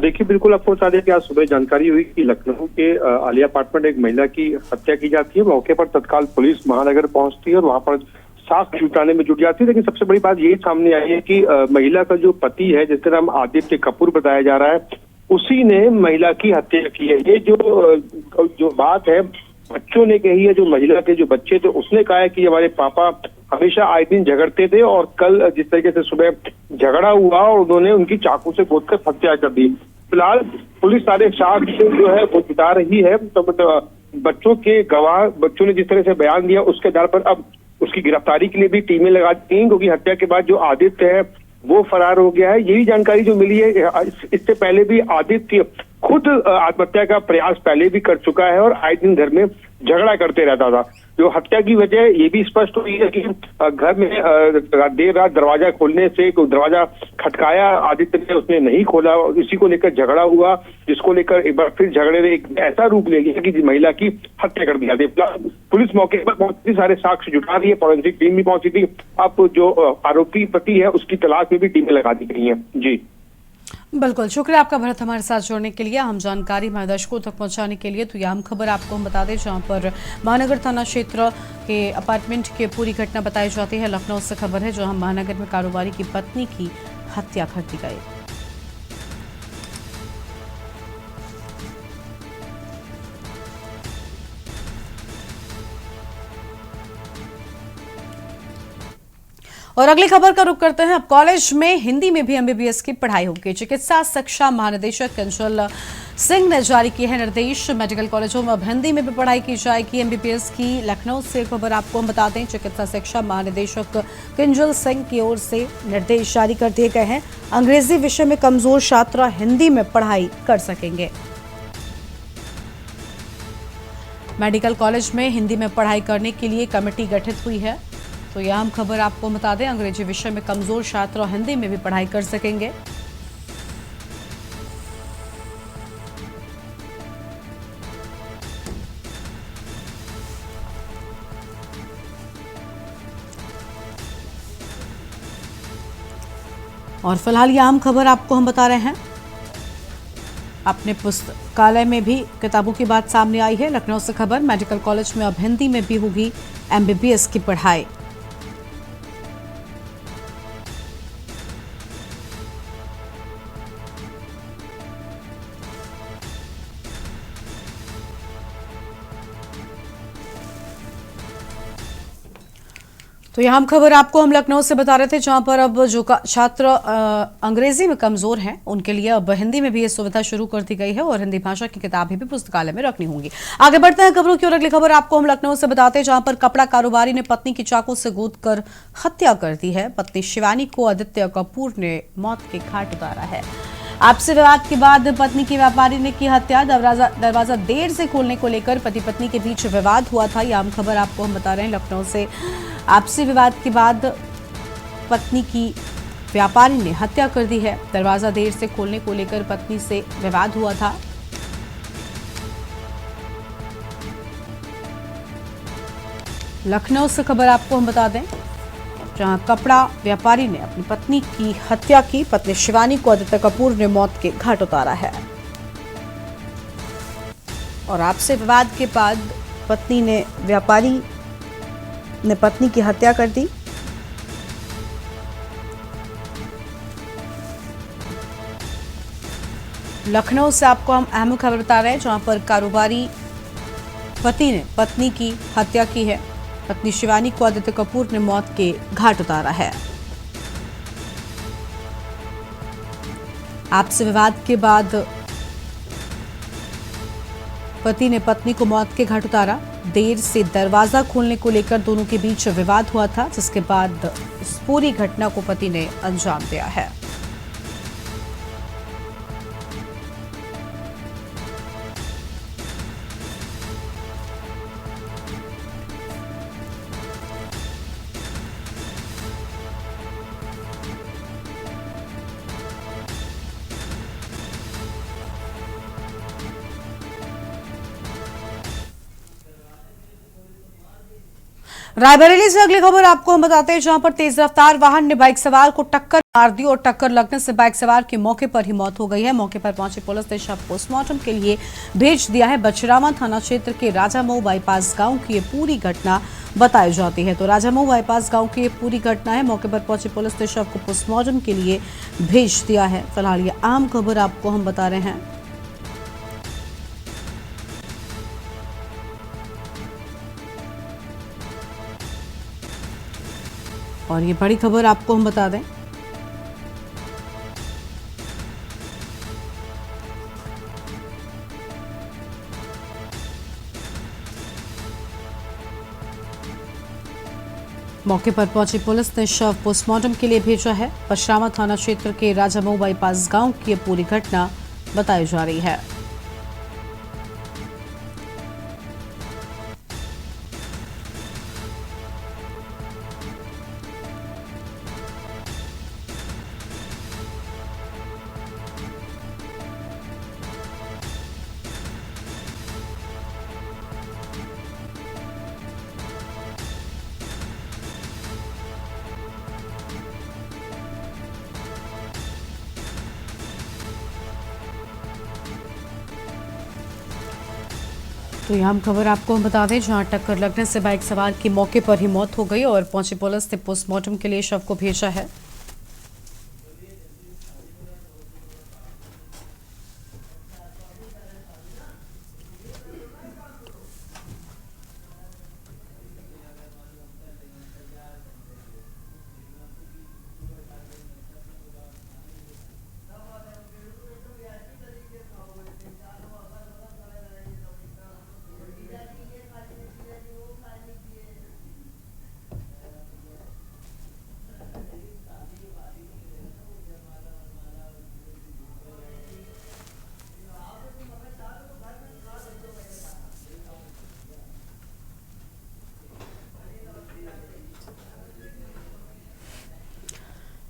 Speaker 6: देखिए, बिल्कुल आपको बता दें कि आज सुबह जानकारी हुई कि लखनऊ के आलिया अपार्टमेंट एक महिला की हत्या की जाती है। मौके पर तत्काल पुलिस महानगर पहुंचती है और वहां पर साक्ष्य जुटाने में जुट जाती है। लेकिन सबसे बड़ी बात यही सामने आई है कि महिला का जो पति है, जिसका नाम आदित्य कपूर बताया जा रहा है, उसी ने महिला की हत्या की है। ये जो बात है बच्चों ने कही है, जो महिला के जो बच्चे थे उसने कहा है कि हमारे पापा हमेशा आए दिन झगड़ते थे और कल जिस तरीके से सुबह झगड़ा हुआ और उन्होंने उनकी चाकू से गोदकर हत्या कर दी। फिलहाल पुलिस सारे साक्ष्य जो है वो जुटा रही है। तो बच्चों के गवाह, बच्चों ने जिस तरह से बयान दिया उसके आधार पर अब उसकी गिरफ्तारी के लिए भी टीमें लगा दी गई, क्योंकि हत्या के बाद जो आदित्य है वो फरार हो गया है। यही जानकारी जो मिली है। इससे पहले भी आदित्य खुद आत्महत्या का प्रयास पहले भी कर चुका है और आए दिन घर में झगड़ा करते रहता था। जो हत्या की वजह ये भी स्पष्ट हुई है कि घर में देर रात दरवाजा खोलने से दरवाजा खटकाया आदित्य ने, उसने नहीं खोला। इसी को लेकर झगड़ा हुआ, जिसको लेकर एक बार फिर झगड़े ने एक ऐसा रूप ले लिया कि महिला की हत्या कर दिया। पुलिस मौके पर पहुंची, सारे साक्ष्य जुटा रही है, फॉरेंसिक टीम भी पहुंची थी। अब जो आरोपी पति है उसकी तलाश में भी टीमें लगा दी गई हैं। जी
Speaker 1: बिल्कुल, शुक्रिया आपका भरत हमारे साथ जुड़ने के लिए, हम जानकारी हमारे दर्शकों तक पहुंचाने के लिए। तो यह हम खबर आपको हम बता दें, जहां पर महानगर थाना क्षेत्र के अपार्टमेंट के पूरी घटना बताई जाती है। लखनऊ से खबर है, जहां महानगर में कारोबारी की पत्नी की हत्या कर दी गई। और अगली खबर का रुख करते हैं। अब कॉलेज में हिंदी में भी एमबीबीएस की पढ़ाई होगी। चिकित्सा शिक्षा महानिदेशक किंजल सिंह ने जारी किए हैं निर्देश। मेडिकल कॉलेजों में अब हिंदी में भी पढ़ाई की जाएगी एमबीबीएस की। लखनऊ से खबर आपको हम बता दें, चिकित्सा शिक्षा महानिदेशक किंजल सिंह की ओर से निर्देश जारी कर दिए गए हैं। अंग्रेजी विषय में कमजोर छात्र हिंदी में पढ़ाई कर सकेंगे। मेडिकल कॉलेज में हिंदी में पढ़ाई करने के लिए कमेटी गठित हुई है। तो यह हम खबर आपको बता दें, अंग्रेजी विषय में कमजोर छात्र हिंदी में भी पढ़ाई कर सकेंगे। और फिलहाल यह आम खबर आपको हम बता रहे हैं। अपने पुस्तकालय में भी किताबों की बात सामने आई है। लखनऊ से खबर, मेडिकल कॉलेज में अब हिंदी में भी होगी MBBS की पढ़ाई। तो यहाँ खबर आपको हम लखनऊ से बता रहे थे, जहां पर अब जो छात्र अंग्रेजी में कमजोर हैं उनके लिए अब हिंदी में भी ये सुविधा शुरू कर दी गई है और हिंदी भाषा की किताबें भी पुस्तकालय में रखनी होंगी। आगे बढ़ते हैं खबरों की ओर। अगली खबर आपको हम लखनऊ से बताते हैं, जहां पर कपड़ा कारोबारी ने पत्नी की चाकू से गूंथकर हत्या कर दी है। पत्नी शिवानी को आदित्य कपूर ने मौत के घाट उतारा है। आपसी विवाद के बाद पत्नी की व्यापारी ने की हत्या। दरवाजा देर से खोलने को लेकर पति पत्नी के बीच विवाद हुआ था। यह आम खबर आपको हम बता रहे हैं लखनऊ से। आपसी विवाद के बाद पत्नी की व्यापारी ने हत्या कर दी है। दरवाजा देर से खोलने को लेकर पत्नी से विवाद हुआ था। लखनऊ से खबर आपको हम बता दें, जहां कपड़ा व्यापारी ने अपनी पत्नी की हत्या की। पत्नी शिवानी को आदित्य कपूर ने मौत के घाट उतारा है। और आपसे विवाद के बाद पत्नी ने व्यापारी ने पत्नी की हत्या कर दी। लखनऊ से आपको हम अहम खबर बता रहे हैं, जहां पर कारोबारी पति ने पत्नी की हत्या की है। पत्नी शिवानी को आदित्य कपूर ने मौत के घाट उतारा है। आपसे विवाद के बाद पति ने पत्नी को मौत के घाट उतारा। देर से दरवाजा खोलने को लेकर दोनों के बीच विवाद हुआ था, जिसके बाद इस पूरी घटना को पति ने अंजाम दिया है। रायबरेली से अगली खबर आपको हम बताते हैं, जहां पर तेज रफ्तार वाहन ने बाइक सवार को टक्कर मार दी और टक्कर लगने से बाइक सवार की मौके पर ही मौत हो गई है। मौके पर पहुंची पुलिस ने शव पोस्टमार्टम के लिए भेज दिया है। बछरावा थाना क्षेत्र के राजामऊ बाईपास गांव की ये पूरी घटना बताई जाती है। तो राजामऊ बाईपास गांव की ये पूरी घटना है। मौके पर पहुंची पुलिस ने शव को पोस्टमार्टम के लिए भेज दिया है। फिलहाल ये आम खबर आपको हम बता रहे हैं। और ये बड़ी खबर आपको हम बता दें, मौके पर पहुंची पुलिस ने शव पोस्टमार्टम के लिए भेजा है। बछरावा थाना क्षेत्र के राजामऊ बाईपास गांव की ये पूरी घटना बताई जा रही है। तो यहाँ खबर आपको हम बता दें, जहां टक्कर लगने से बाइक सवार की मौके पर ही मौत हो गई और पहुंची पुलिस ने पोस्टमार्टम के लिए शव को भेजा है।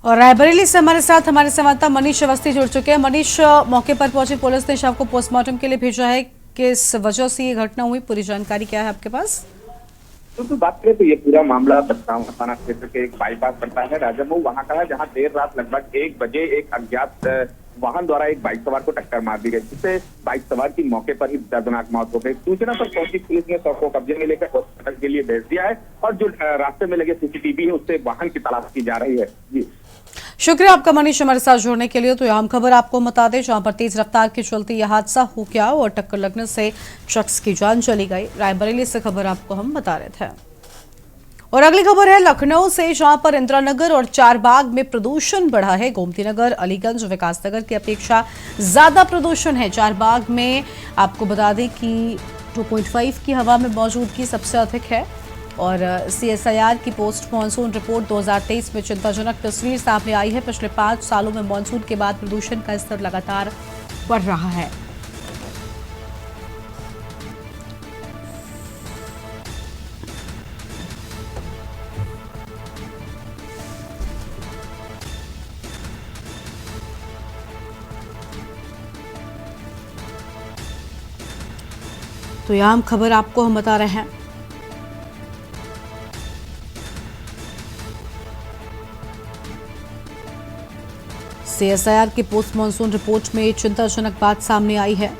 Speaker 1: और रायबरेली से हमारे साथ हमारे संवाददाता मनीष अवस्थी जुड़ चुके हैं। मनीष, मौके पर पहुंची पुलिस ने शव को पोस्टमार्टम के लिए भेजा है। किस वजह से ये घटना हुई, पूरी जानकारी क्या है आपके पास?
Speaker 7: तो बात करें तो ये पूरा मामला बछरावा थाना क्षेत्र के एक बाईपास पड़ता है राजामऊ वहां का है, जहां देर रात लगभग 1 बजे एक अज्ञात वाहन द्वारा एक बाइक सवार को टक्कर मार दी गई, जिससे बाइक सवार की मौके पर ही दर्दनाक मौत हो गई। सूचना पर पहुंची पुलिस ने शव को कब्जे में लेकर हॉस्पिटल के लिए भेज दिया है और जो रास्ते में लगे सीसीटीवी है उससे वाहन की तलाश की जा रही है। जी
Speaker 1: शुक्रिया आपका मनीष हमारे साथ जुड़ने के लिए। तो यह अहम खबर आपको बता दें, जहां पर तेज रफ्तार के चलते यह हादसा हो गया और टक्कर लगने से शख्स की जान चली गई। रायबरेली से खबर आपको हम बता रहे थे। और अगली खबर है लखनऊ से, जहां पर इंदिरा नगर और चारबाग में प्रदूषण बढ़ा है। गोमती नगर, अलीगंज, विकास नगर की अपेक्षा ज्यादा प्रदूषण है चारबाग में। आपको बता दें कि 2.5 की हवा में मौजूदगी सबसे अधिक है। और CSIR की पोस्ट मानसून रिपोर्ट 2023 में चिंताजनक तस्वीर सामने आई है। पिछले 5 सालों में मानसून के बाद प्रदूषण का स्तर लगातार बढ़ रहा है। तो यह अहम खबर आपको हम बता रहे हैं। CSIR की पोस्ट मानसून रिपोर्ट में चिंताजनक बात सामने आई है।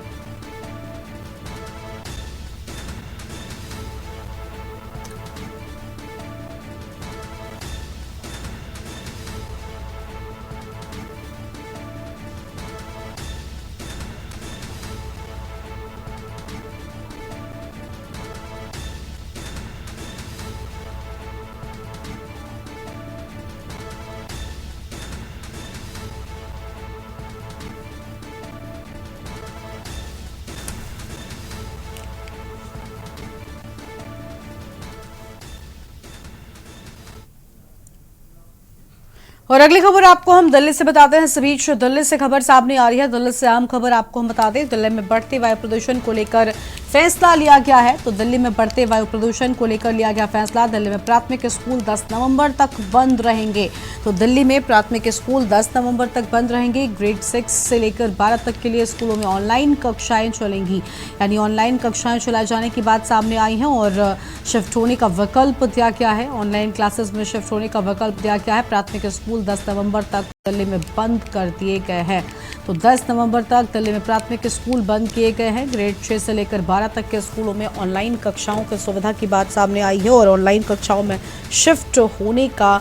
Speaker 1: और अगली खबर आपको हम दिल्ली से बताते हैं। इस बीच दिल्ली से खबर सामने आ रही है। दिल्ली से आम खबर आपको हम बता दें, दिल्ली में बढ़ते वायु प्रदूषण को लेकर फैसला लिया गया है। तो दिल्ली में बढ़ते वायु प्रदूषण को लेकर लिया गया फैसला। दिल्ली में प्राथमिक स्कूल 10 नवंबर तक बंद रहेंगे। तो दिल्ली में प्राथमिक स्कूल 10 नवंबर तक बंद रहेंगे। ग्रेड 6 से लेकर 12 तक के लिए स्कूलों में ऑनलाइन कक्षाएं चलेंगी, यानी ऑनलाइन कक्षाएं चलाए जाने की बात सामने आई है। और शिफ्ट होने का विकल्प दिया गया है। ऑनलाइन क्लासेस में शिफ्ट होने का विकल्प दिया गया है। प्राथमिक स्कूल 10 नवंबर तक दिल्ली में बंद कर दिए गए हैं। तो 10 नवंबर तक दिल्ली में प्राथमिक स्कूल बंद किए गए हैं। ग्रेड 6 से लेकर 12 तक के स्कूलों में ऑनलाइन कक्षाओं की सुविधा की बात सामने आई है और ऑनलाइन कक्षाओं में शिफ्ट होने का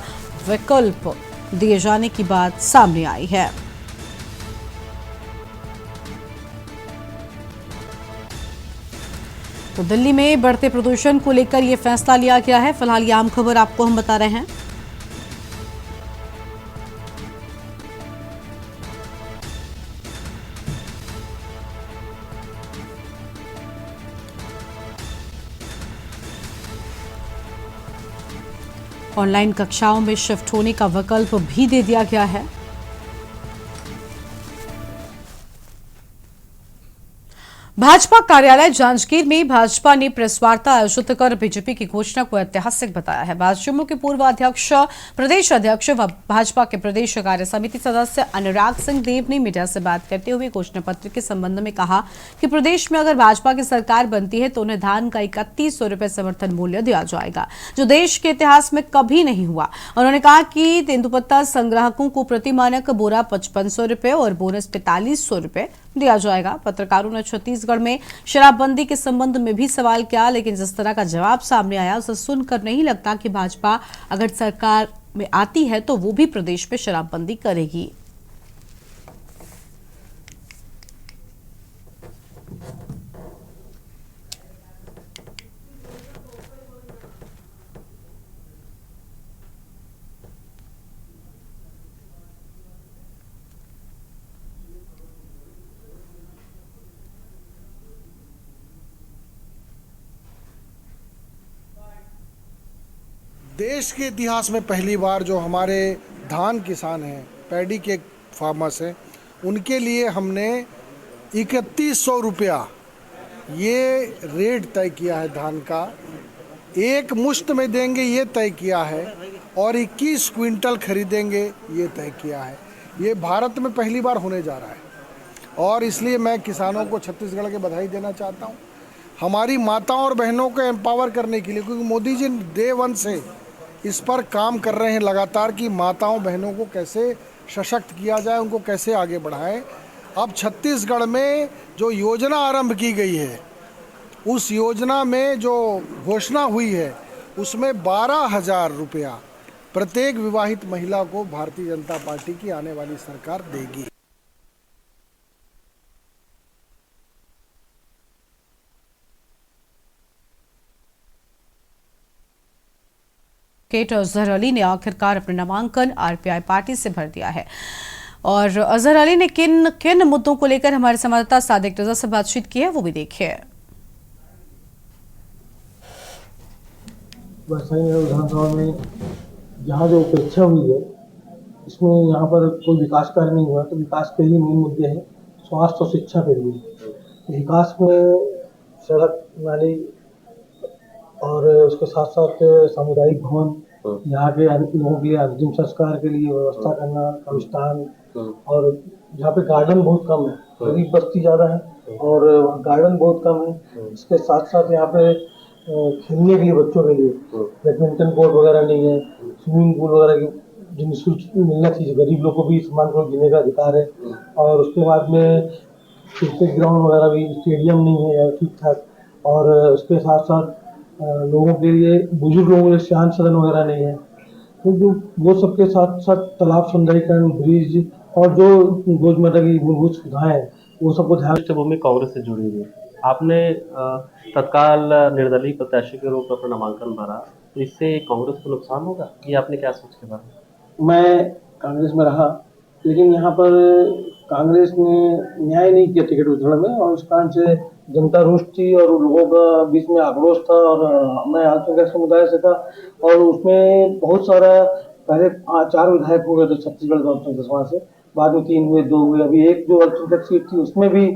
Speaker 1: विकल्प दिए जाने की बात सामने आई है। तो दिल्ली में बढ़ते प्रदूषण को लेकर यह फैसला लिया गया है। फिलहाल ये आम खबर आपको हम बता रहे हैं। ऑनलाइन कक्षाओं में शिफ्ट होने का विकल्प भी दे दिया गया है। भाजपा कार्यालय जांजगीर में भाजपा ने प्रेस वार्ता आयोजित कर बीजेपी की घोषणा को ऐतिहासिक बताया है। भाजपा के पूर्व अध्यक्ष, प्रदेश अध्यक्ष व भाजपा के प्रदेश कार्य समिति सदस्य अनुराग सिंह देव ने मीडिया से बात करते हुए घोषणा पत्र के संबंध में कहा कि प्रदेश में अगर भाजपा की सरकार बनती है तो उन्हें धान का 3100 रुपए समर्थन मूल्य दिया जाएगा, जो देश के इतिहास में कभी नहीं हुआ। उन्होंने कहा कि तेंदुपत्ता संग्राहकों को प्रति मानक बोरा 5500 रुपए और बोनस 4500 रुपए दिया जाएगा। पत्रकारों ने छत्तीसगढ़ में शराबबंदी के संबंध में भी सवाल किया, लेकिन जिस तरह का जवाब सामने आया उसे सुनकर नहीं लगता कि भाजपा अगर सरकार में आती है तो वो भी प्रदेश में शराबबंदी करेगी।
Speaker 8: देश के इतिहास में पहली बार जो हमारे धान किसान हैं, पैडी के फार्मर्स हैं, उनके लिए हमने 3100 रुपया ये रेट तय किया है। धान का एक मुश्त में देंगे ये तय किया है और 21 क्विंटल खरीदेंगे ये तय किया है। ये भारत में पहली बार होने जा रहा है और इसलिए मैं किसानों को छत्तीसगढ़ के बधाई देना चाहता हूँ। हमारी माताओं और बहनों को एम्पावर करने के लिए, क्योंकि मोदी जी डे 1 से इस पर काम कर रहे हैं लगातार कि माताओं बहनों को कैसे सशक्त किया जाए, उनको कैसे आगे बढ़ाएं। अब छत्तीसगढ़ में जो योजना आरंभ की गई है, उस योजना में जो घोषणा हुई है, उसमें 12,000 रुपया प्रत्येक विवाहित महिला को भारतीय जनता पार्टी की आने वाली सरकार देगी।
Speaker 1: अजहर अली ने आखिरकार अपना नामांकन आरपीआई पार्टी से भर दिया है। और अजहर अली ने किन किन मुद्दों को लेकर हमारे संवाददाता सादिक रजा से बातचीत की है, वो भी देखिए।
Speaker 9: विधानसभा में जहाँ जो उपेक्षा हुई है, इसमें यहाँ पर कोई विकास कार्य नहीं हुआ, तो विकास के ही मेन मुद्दे हैं स्वास्थ्य और शिक्षा के लिए। विकास में सड़क, नाली और उसके साथ साथ सामुदायिक भवन, यहाँ के लोगों के लिए अंतिम संस्कार के लिए व्यवस्था करना, कब्रिस्तान, और यहाँ पे गार्डन बहुत कम है, गरीब बस्ती ज़्यादा है और गार्डन बहुत कम है। इसके साथ साथ यहाँ पे खेलने के लिए बच्चों के लिए बैडमिंटन कोर्ट वगैरह नहीं है, स्विमिंग पूल वगैरह की जो निःशुल्क मिलना चाहिए, गरीब लोग को भी समान रूप जीने का अधिकार है। और उसके बाद में क्रिकेट ग्राउंड वगैरह भी, स्टेडियम नहीं है ठीक ठाक, और उसके साथ साथ लोगों के लिए, बुजुर्ग लोगों के लिए शांत सदन वगैरह नहीं है। तो जो वो सबके साथ साथ तालाब सौंदर्यीकरण, ब्रिज और जो रोजमर्रा की मूलभूत सुविधाएं हैं, वो सबको ध्यान से भूमि कांग्रेस से जुड़ी हुई। आपने तत्काल निर्दलीय प्रत्याशी के रूप में अपना नामांकन भरा, तो इससे कांग्रेस को नुकसान होगा, ये आपने क्या सोच के भरा? मैं कांग्रेस में रहा, लेकिन यहाँ पर कांग्रेस ने न्याय नहीं किया टिकट वितरण में, और उस कारण से जनता रुष्ट थी और लोगों का बीच में आक्रोश था। और मैं अल्पसंख्यक समुदाय से था, और उसमें बहुत सारा, पहले 4 विधायक हो गए थे छत्तीसगढ़ अल्पसंख्यक समाज से, बाद में 3 हुए, 2 हुए, अभी एक जो अल्पसंख्यक सीट थी उसमें भी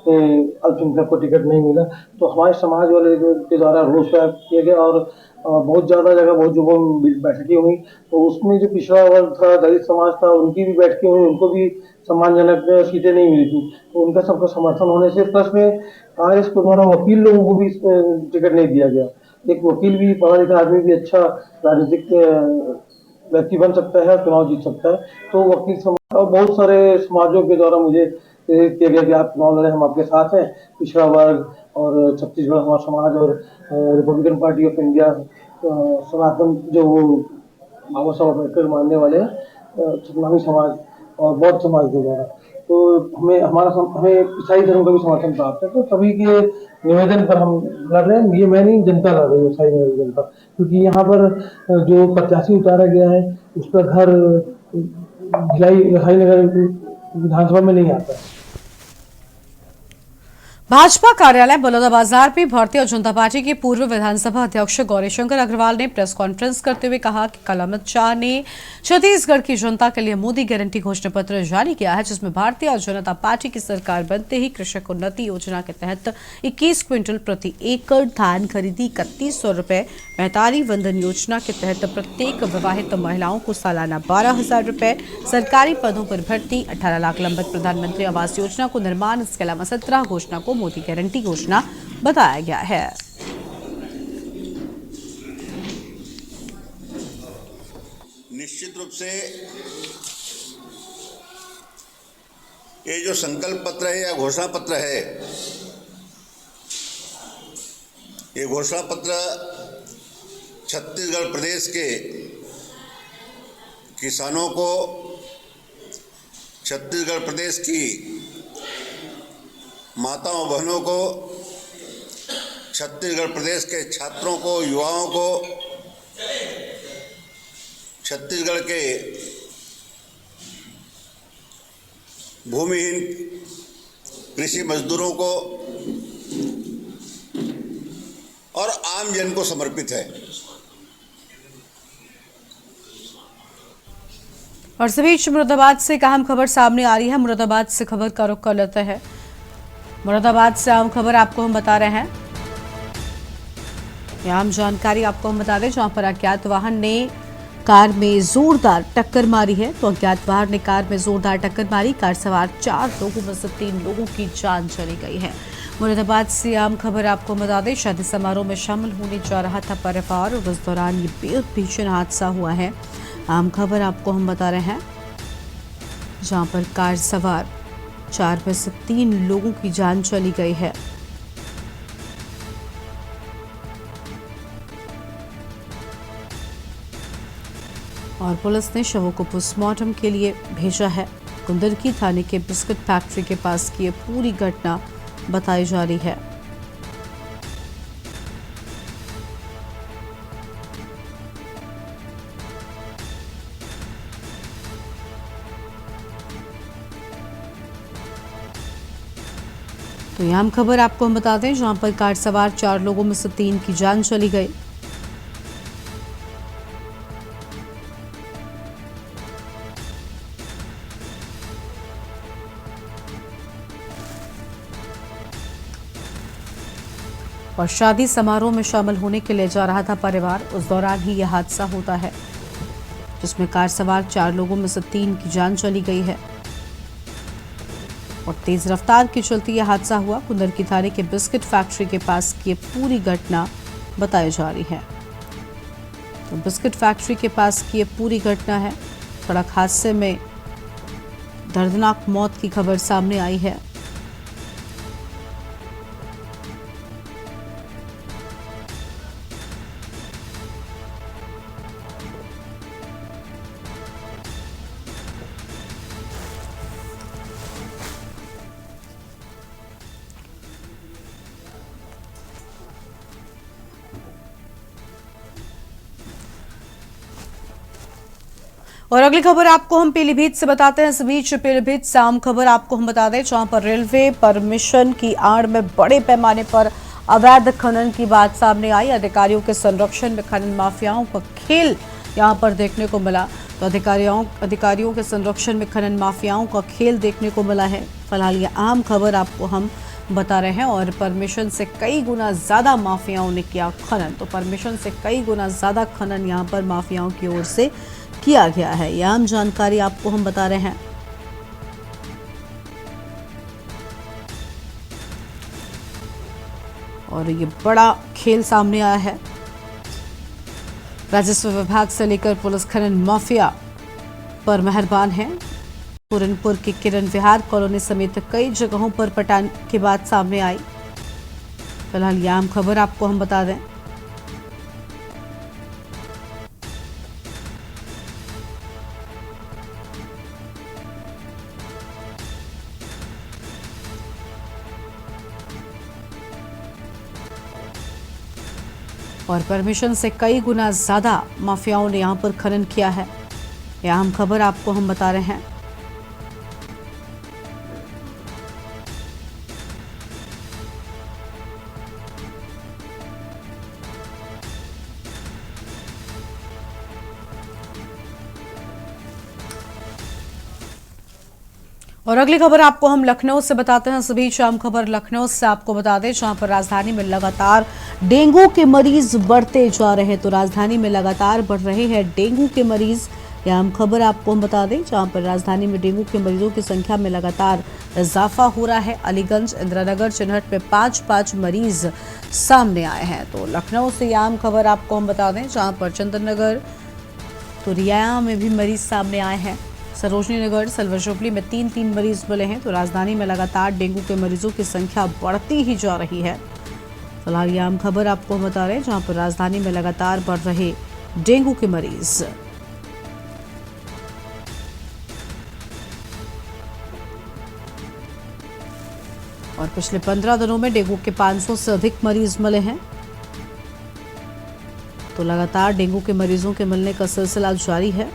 Speaker 9: अल्पसंख्यक को टिकट नहीं मिला। तो हमारे समाज वाले के द्वारा रोष किया गया, और बहुत ज़्यादा जगह, बहुत जगहों बैठकें हुई, तो उसमें जो पिछड़ा वर्ग था, दलित समाज था, उनकी भी बैठकें हुई, उनको भी सम्मानजनक सीटें नहीं मिली थी। तो उनका सबका समर्थन होने से, प्लस में कांग्रेस के द्वारा वकील लोगों को भी टिकट नहीं दिया गया। एक वकील भी, पढ़ा लिखा आदमी भी अच्छा राजनीतिक व्यक्ति बन सकता है, चुनाव जीत सकता है। तो वकील समाज और बहुत सारे समाजों के द्वारा मुझे प्रेरित किया गया कि आप चुनाव लड़े, हम आपके साथ हैं। पिछड़ा वर्ग और छत्तीसगढ़ हमारा समाज और रिपब्लिकन पार्टी ऑफ इंडिया, सनातन जो वो बाबा साहब अम्बेडकर मानने वाले सतनामी समाज और बौद्ध समाज के द्वारा, तो हमें ईसाई धर्म का भी समर्थन प्राप्त है। तो सभी के निवेदन पर हम लड़ रहे हैं। ये मैं नहीं, जनता लड़ रही है, ईसाई जनता, क्योंकि यहाँ पर जो प्रत्याशी उतारा गया है उसका घर भिलाई नगर विधानसभा में नहीं आता है।
Speaker 1: भाजपा कार्यालय बलौदाबाजार में भारतीय जनता पार्टी के पूर्व विधानसभा अध्यक्ष गौरीशंकर अग्रवाल ने प्रेस कॉन्फ्रेंस करते हुए कहा कि कल अमित शाह ने छत्तीसगढ़ की जनता के लिए मोदी गारंटी घोषणा पत्र जारी किया है, जिसमें भारतीय जनता पार्टी की सरकार बनते ही कृषक उन्नति योजना के तहत 21 क्विंटल प्रति एकड़ धान खरीदी, 3100 रुपए, महतारी वंदन योजना के तहत प्रत्येक विवाहित महिलाओं को सालाना 12,000 रुपए, सरकारी पदों पर भर्ती, 18 लाख लंबित प्रधानमंत्री आवास योजना को निर्माण, इसके अलावा 17 घोषणा को मोदी गारंटी घोषणा बताया गया है।
Speaker 10: निश्चित रूप से ये जो संकल्प पत्र है या घोषणा पत्र है, ये घोषणा पत्र छत्तीसगढ़ प्रदेश के किसानों को, छत्तीसगढ़ प्रदेश की माताओं बहनों को, छत्तीसगढ़ प्रदेश के छात्रों को, युवाओं को, छत्तीसगढ़ के भूमिहीन कृषि मजदूरों को और आम जन को समर्पित है।
Speaker 1: और इस बीच मुरादाबाद से एक अहम खबर सामने आ रही है। मुरादाबाद से खबर का रुख कर लेते हैं। मुरादाबाद से अहम खबर आपको हम बता रहे हैं। अहम जानकारी आपको हम बता दें, जहां पर अज्ञात वाहन ने कार में जोरदार टक्कर मारी है। तो अज्ञात वाहन ने कार में जोरदार टक्कर मारी, कार सवार 4 लोगों में से 3 लोगों की जान चली गई है। मुरादाबाद से आम खबर आपको बता दें, शादी समारोह में शामिल होने जा रहा था परिवार और उस दौरान ये बेहद भीषण हादसा हुआ है। आम खबर आपको हम बता रहे हैं। जहां पर कार सवार 4 में से 3 लोगों की जान चली गई है। और पुलिस ने शवों को पोस्टमार्टम के लिए भेजा है। कुंदरकी थाने के बिस्किट फैक्ट्री के पास की ये पूरी घटना बताई जा रही है। तो यह अहम खबर आपको हम बता दें, जहां पर कार सवार 4 लोगों में से 3 की जान चली गई। और शादी समारोह में शामिल होने के लिए जा रहा था परिवार। उस दौरान ही यह हादसा होता है, जिसमें कार सवार 4 लोगों में से 3 की जान चली गई है। और तेज रफ्तार के चलते यह हादसा हुआ। कुंदरकी थाने के बिस्किट फैक्ट्री के पास की पूरी घटना बताई जा रही है। तो बिस्किट फैक्ट्री के पास की पूरी घटना है। सड़क हादसे में दर्दनाक मौत की खबर सामने आई है। और अगली खबर आपको हम पीलीभीत से बताते हैं। इस बीच पीलीभीत से आम खबर आपको हम बता दें, जहां पर रेलवे परमिशन की आड़ में बड़े पैमाने पर अवैध खनन की बात सामने आई। अधिकारियों के संरक्षण में खनन माफियाओं का खेल यहां पर देखने को मिला। तो अधिकारियों के संरक्षण में खनन माफियाओं का खेल देखने को मिला है। फिलहाल ये आम खबर आपको हम बता रहे हैं। और परमिशन से कई गुना ज्यादा माफियाओं ने किया खनन। तो परमिशन से कई गुना ज्यादा खनन यहां पर माफियाओं की ओर से किया गया है। यह आम जानकारी आपको हम बता रहे हैं। और ये बड़ा खेल सामने आया है। राजस्व विभाग से लेकर पुलिस खनन माफिया पर मेहरबान है। पूरनपुर के किरण विहार कॉलोनी समेत कई जगहों पर पटान की बात सामने आई। फिलहाल यह आम खबर आपको हम बता दें। और परमिशन से कई गुना ज्यादा माफियाओं ने यहां पर खनन किया है। यह अहम खबर आपको हम बता रहे हैं। और अगली खबर आपको हम लखनऊ से बताते हैं। सभी शाम खबर लखनऊ से आपको बता दें, जहां पर राजधानी में लगातार डेंगू के मरीज बढ़ते जा रहे हैं। तो राजधानी में लगातार बढ़ रहे हैं डेंगू के मरीज। यह हम खबर आपको हम बता दें, जहां पर राजधानी में डेंगू के मरीजों की संख्या में लगातार इजाफा हो रहा है। अलीगंज, इंदिरानगर, चिन्हट में 5-5 मरीज सामने आए हैं। तो लखनऊ से यह आम खबर आपको हम बता दें, जहां पर चंदन नगर, तो रियाया में भी मरीज सामने आए हैं। सरोजनी नगर, सलवर चोपड़ी में 3-3 मरीज मिले हैं। तो राजधानी में लगातार डेंगू के मरीजों की संख्या बढ़ती ही जा रही है। फिलहाल ये आम खबर आपको बता रहे हैं, जहां पर राजधानी में लगातार बढ़ रहे डेंगू के मरीज। और पिछले 15 दिनों में डेंगू के 500 से अधिक मरीज मिले हैं। तो लगातार डेंगू के मरीजों के मिलने का सिलसिला जारी है।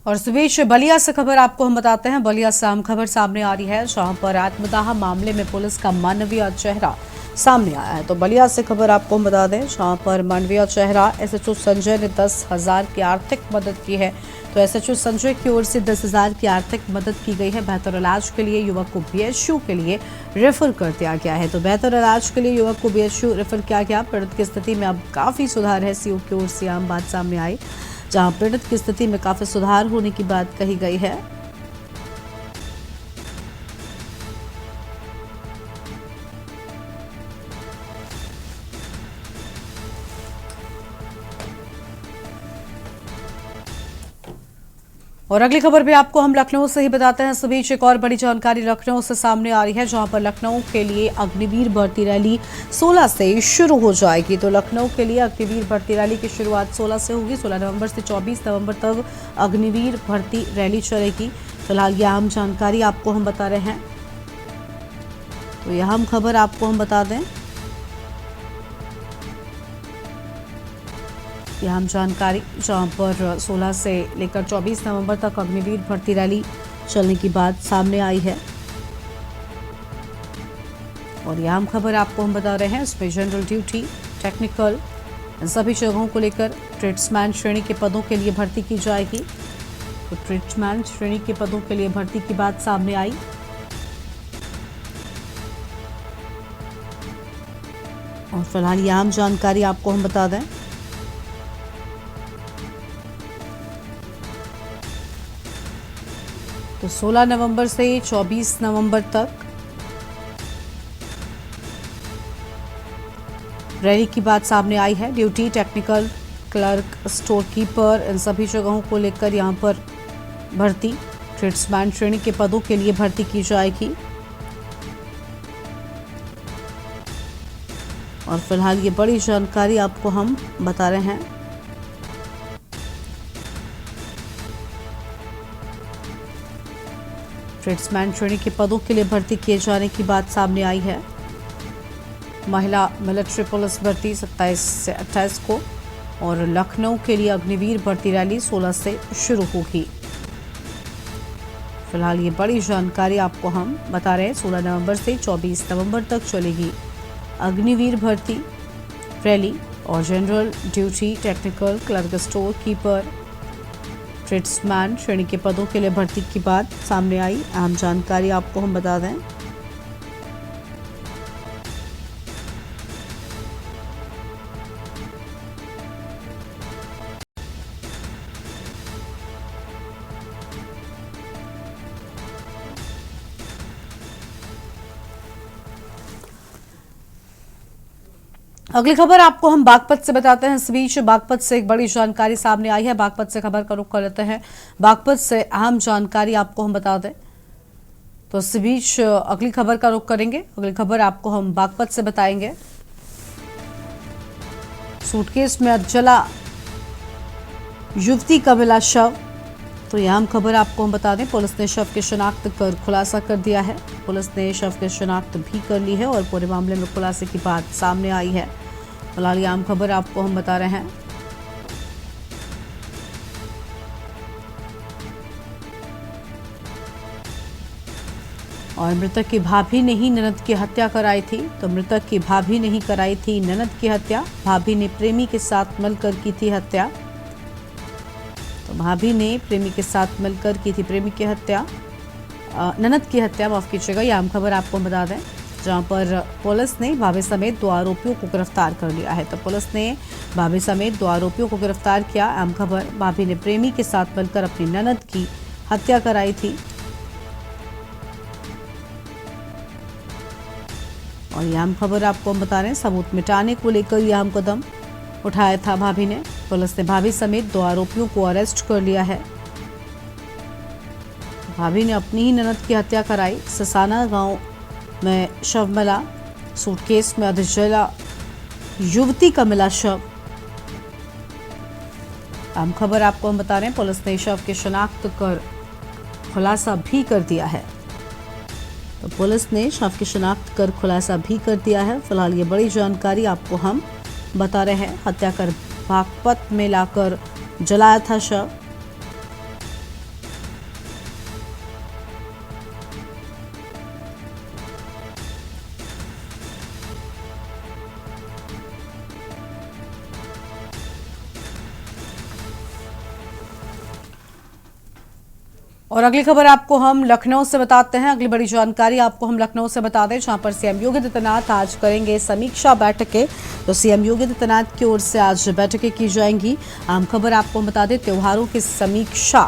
Speaker 1: और इस बीच बलिया से खबर आपको हम बताते हैं। बलिया से आम खबर सामने आ रही है, जहां पर आत्मदाह मामले में पुलिस का मानवीय चेहरा सामने आया है। तो बलिया से खबर आपको हम बता दें, जहां पर मांडविया चेहरा एसएचओ संजय ने 10,000 की आर्थिक मदद की है। तो एसएचओ संजय की ओर से 10,000 की आर्थिक मदद की गई है। बेहतर इलाज के लिए युवक को बीएचयू के लिए रेफर कर दिया गया है। तो बेहतर इलाज के लिए युवक को बीएचयू रेफर किया गया। पीड़ित की स्थिति में अब काफी सुधार है। सीओ की ओर से आम बात सामने आई, जहां पीड़ित की स्थिति में काफी सुधार होने की बात कही गई है। और अगली खबर भी आपको हम लखनऊ से ही बताते हैं। इस बीच एक और बड़ी जानकारी लखनऊ से सामने आ रही है, जहां पर लखनऊ के लिए अग्निवीर भर्ती रैली 16 से शुरू हो जाएगी। तो लखनऊ के लिए अग्निवीर भर्ती रैली की शुरुआत 16 से होगी। 16 नवंबर से 24 नवंबर तक अग्निवीर भर्ती रैली चलेगी। फिलहाल यह अहम जानकारी आपको हम बता रहे हैं। तो यह अहम खबर आपको हम बता दें, यह हम जानकारी, जहां पर 16 से लेकर 24 नवंबर तक अग्निवीर भर्ती रैली चलने की बात सामने आई है। और यह हम खबर आपको हम बता रहे हैं, इसमें जनरल ड्यूटी, टेक्निकल, इन सभी जगहों को लेकर ट्रेड्समैन श्रेणी के पदों के लिए भर्ती की जाएगी। तो ट्रेड्समैन श्रेणी के पदों के लिए भर्ती की बात सामने आई। और फिलहाल यह आम जानकारी आपको हम बता दें, तो 16 नवंबर से 24 नवंबर तक रैली की बात सामने आई है। Duty, technical, clerk, store keeper, इन सभी जगहों को लेकर यहां पर भर्ती, ट्रेड्समैन श्रेणी के पदों के लिए भर्ती की जाएगी। और फिलहाल ये बड़ी जानकारी आपको हम बता रहे हैं। ट्रेड्समैन श्रेणी के पदों के लिए भर्ती किए जाने की बात सामने आई है। महिला मिलिट्री पुलिस भर्ती 27 से 28 को, और लखनऊ के लिए अग्निवीर भर्ती रैली 16 से शुरू होगी। फिलहाल ये बड़ी जानकारी आपको हम बता रहे हैं। 16 नवंबर से 24 नवंबर तक चलेगी अग्निवीर भर्ती रैली। और general duty, technical, clerk, store keeper, tradesman श्रेणी के पदों के लिए भर्ती की बात सामने आई। अहम जानकारी आपको हम बता दें, अगली खबर आपको हम बागपत से बताते हैं। इस बीच बागपत से एक बड़ी जानकारी सामने आई है। बागपत से खबर का रुख कर लेते हैं। बागपत से अहम जानकारी आपको हम बता दें, तो इस बीच अगली खबर का रुख करेंगे। अगली खबर आपको हम बागपत से बताएंगे। सूटकेस में जला युवती का मिला शव। तो यह अहम खबर आपको हम बता दें, पुलिस ने शव की शिनाख्त कर खुलासा कर दिया है। पुलिस ने शव की शिनाख्त भी कर ली है और पूरे मामले में खुलासे की बात सामने आई है। फिलहाल ये आम खबर आपको हम बता रहे हैं। और मृतक की भाभी ने ही ननद की हत्या कराई थी। तो मृतक की भाभी ने ही कराई थी ननद की हत्या। भाभी ने प्रेमी के साथ मिलकर की थी हत्या। तो भाभी ने प्रेमी के साथ मिलकर की थी प्रेमी की हत्या, ननद की हत्या, माफ कीजिएगा। यह आम खबर आपको बता दें, जहां पर पुलिस ने भाभी समेत 2 आरोपियों को गिरफ्तार कर लिया है। तो पुलिस ने भाभी समेत 2 आरोपियों को गिरफ्तार किया। आम खबर, भाभी ने प्रेमी के साथ मिलकर अपनी ननद की हत्या कराई थी। और यह आम खबर आपको हम बता रहे हैं, सबूत मिटाने को लेकर यह आम कदम उठाया था भाभी ने। पुलिस ने भाभी समेत 2 आरोपियों को अरेस्ट कर लिया है। भाभी ने अपनी ही ननद की हत्या कराई। ससाना गांव में शव मिला। सूटकेस में अधजला युवती का मिला शव। आम खबर आपको हम बता रहे हैं, पुलिस ने शव की शिनाख्त कर खुलासा भी कर दिया है। तो पुलिस ने शव की शिनाख्त कर खुलासा भी कर दिया है। फिलहाल ये बड़ी जानकारी आपको हम बता रहे हैं। हत्या कर बागपत में लाकर जलाया था शव। और अगली खबर आपको हम लखनऊ से बताते हैं। अगली बड़ी जानकारी आपको हम लखनऊ से बता दें, जहां पर सीएम योगी आदित्यनाथ आज करेंगे समीक्षा बैठकें। तो सीएम योगी आदित्यनाथ की ओर से आज बैठकें की जाएंगी। अहम खबर आपको हम बता दें, त्योहारों की समीक्षा,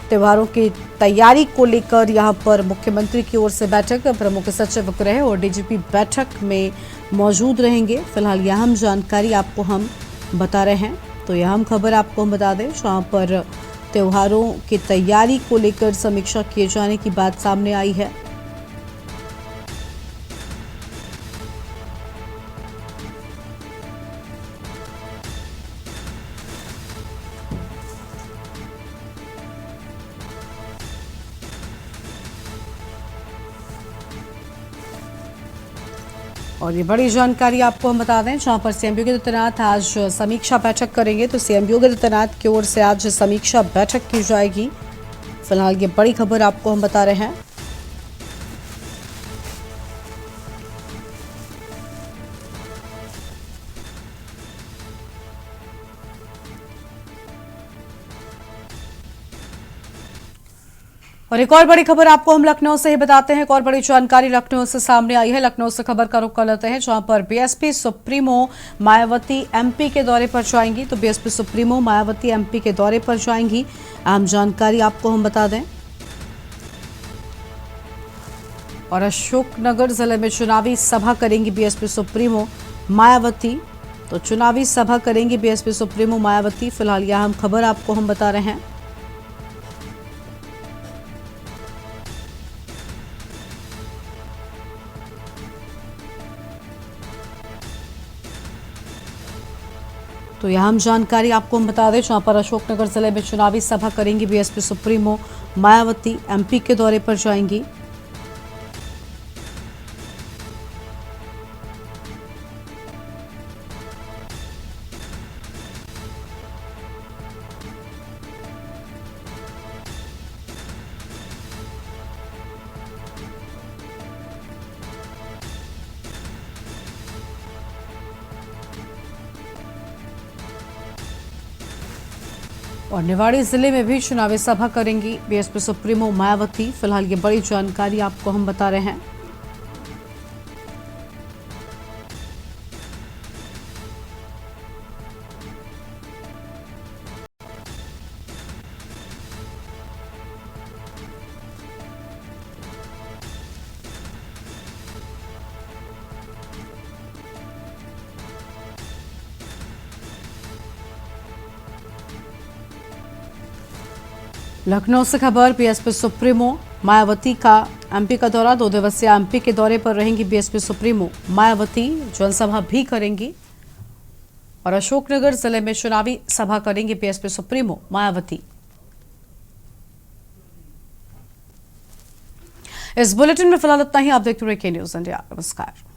Speaker 1: त्योहारों की तैयारी को लेकर यहां पर मुख्यमंत्री की ओर से बैठक, प्रमुख सचिव गृह और डीजीपी बैठक में मौजूद रहेंगे। फिलहाल यह अहम जानकारी आपको हम बता रहे हैं। तो यह अहम खबर आपको हम बता दें, जहां पर त्योहारों की तैयारी को लेकर समीक्षा किए जाने की बात सामने आई है। और ये बड़ी जानकारी आपको हम बता दें, जहां पर सीएम योगी आदित्यनाथ आज समीक्षा बैठक करेंगे। तो सीएम योगी आदित्यनाथ की ओर से आज समीक्षा बैठक की जाएगी। फिलहाल ये बड़ी खबर आपको हम बता रहे हैं। और एक और बड़ी खबर आपको हम लखनऊ से ही बताते हैं। एक और बड़ी जानकारी लखनऊ से सामने आई है। लखनऊ से खबर का रुख कर लेते हैं, जहां पर बीएसपी सुप्रीमो मायावती एमपी के दौरे पर जाएंगी। तो बीएसपी सुप्रीमो मायावती एमपी के दौरे पर जाएंगी। अहम जानकारी आपको हम बता दें। और अशोकनगर जिले में चुनावी सभा करेंगी बीएसपी सुप्रीमो मायावती। तो चुनावी सभा करेंगी बीएसपी सुप्रीमो मायावती। फिलहाल यह अहम खबर आपको हम बता रहे हैं। तो यह हम जानकारी आपको हम बता दें, जहां पर अशोकनगर जिले में चुनावी सभा करेंगी बीएसपी सुप्रीमो मायावती, एमपी के दौरे पर जाएंगी। और निवाड़ी जिले में भी चुनावी सभा करेंगी बीएसपी सुप्रीमो मायावती। फिलहाल ये बड़ी जानकारी आपको हम बता रहे हैं। लखनऊ से खबर, बीएसपी सुप्रीमो मायावती का एमपी का दौरा। 2 दिवसीय एमपी के दौरे पर रहेंगी बीएसपी सुप्रीमो मायावती, जनसभा भी करेंगी। और अशोकनगर जिले में चुनावी सभा करेंगी बीएसपी सुप्रीमो मायावती। इस बुलेटिन में फिलहाल इतना ही। आप देखते रहिए के न्यूज़ इंडिया। नमस्कार।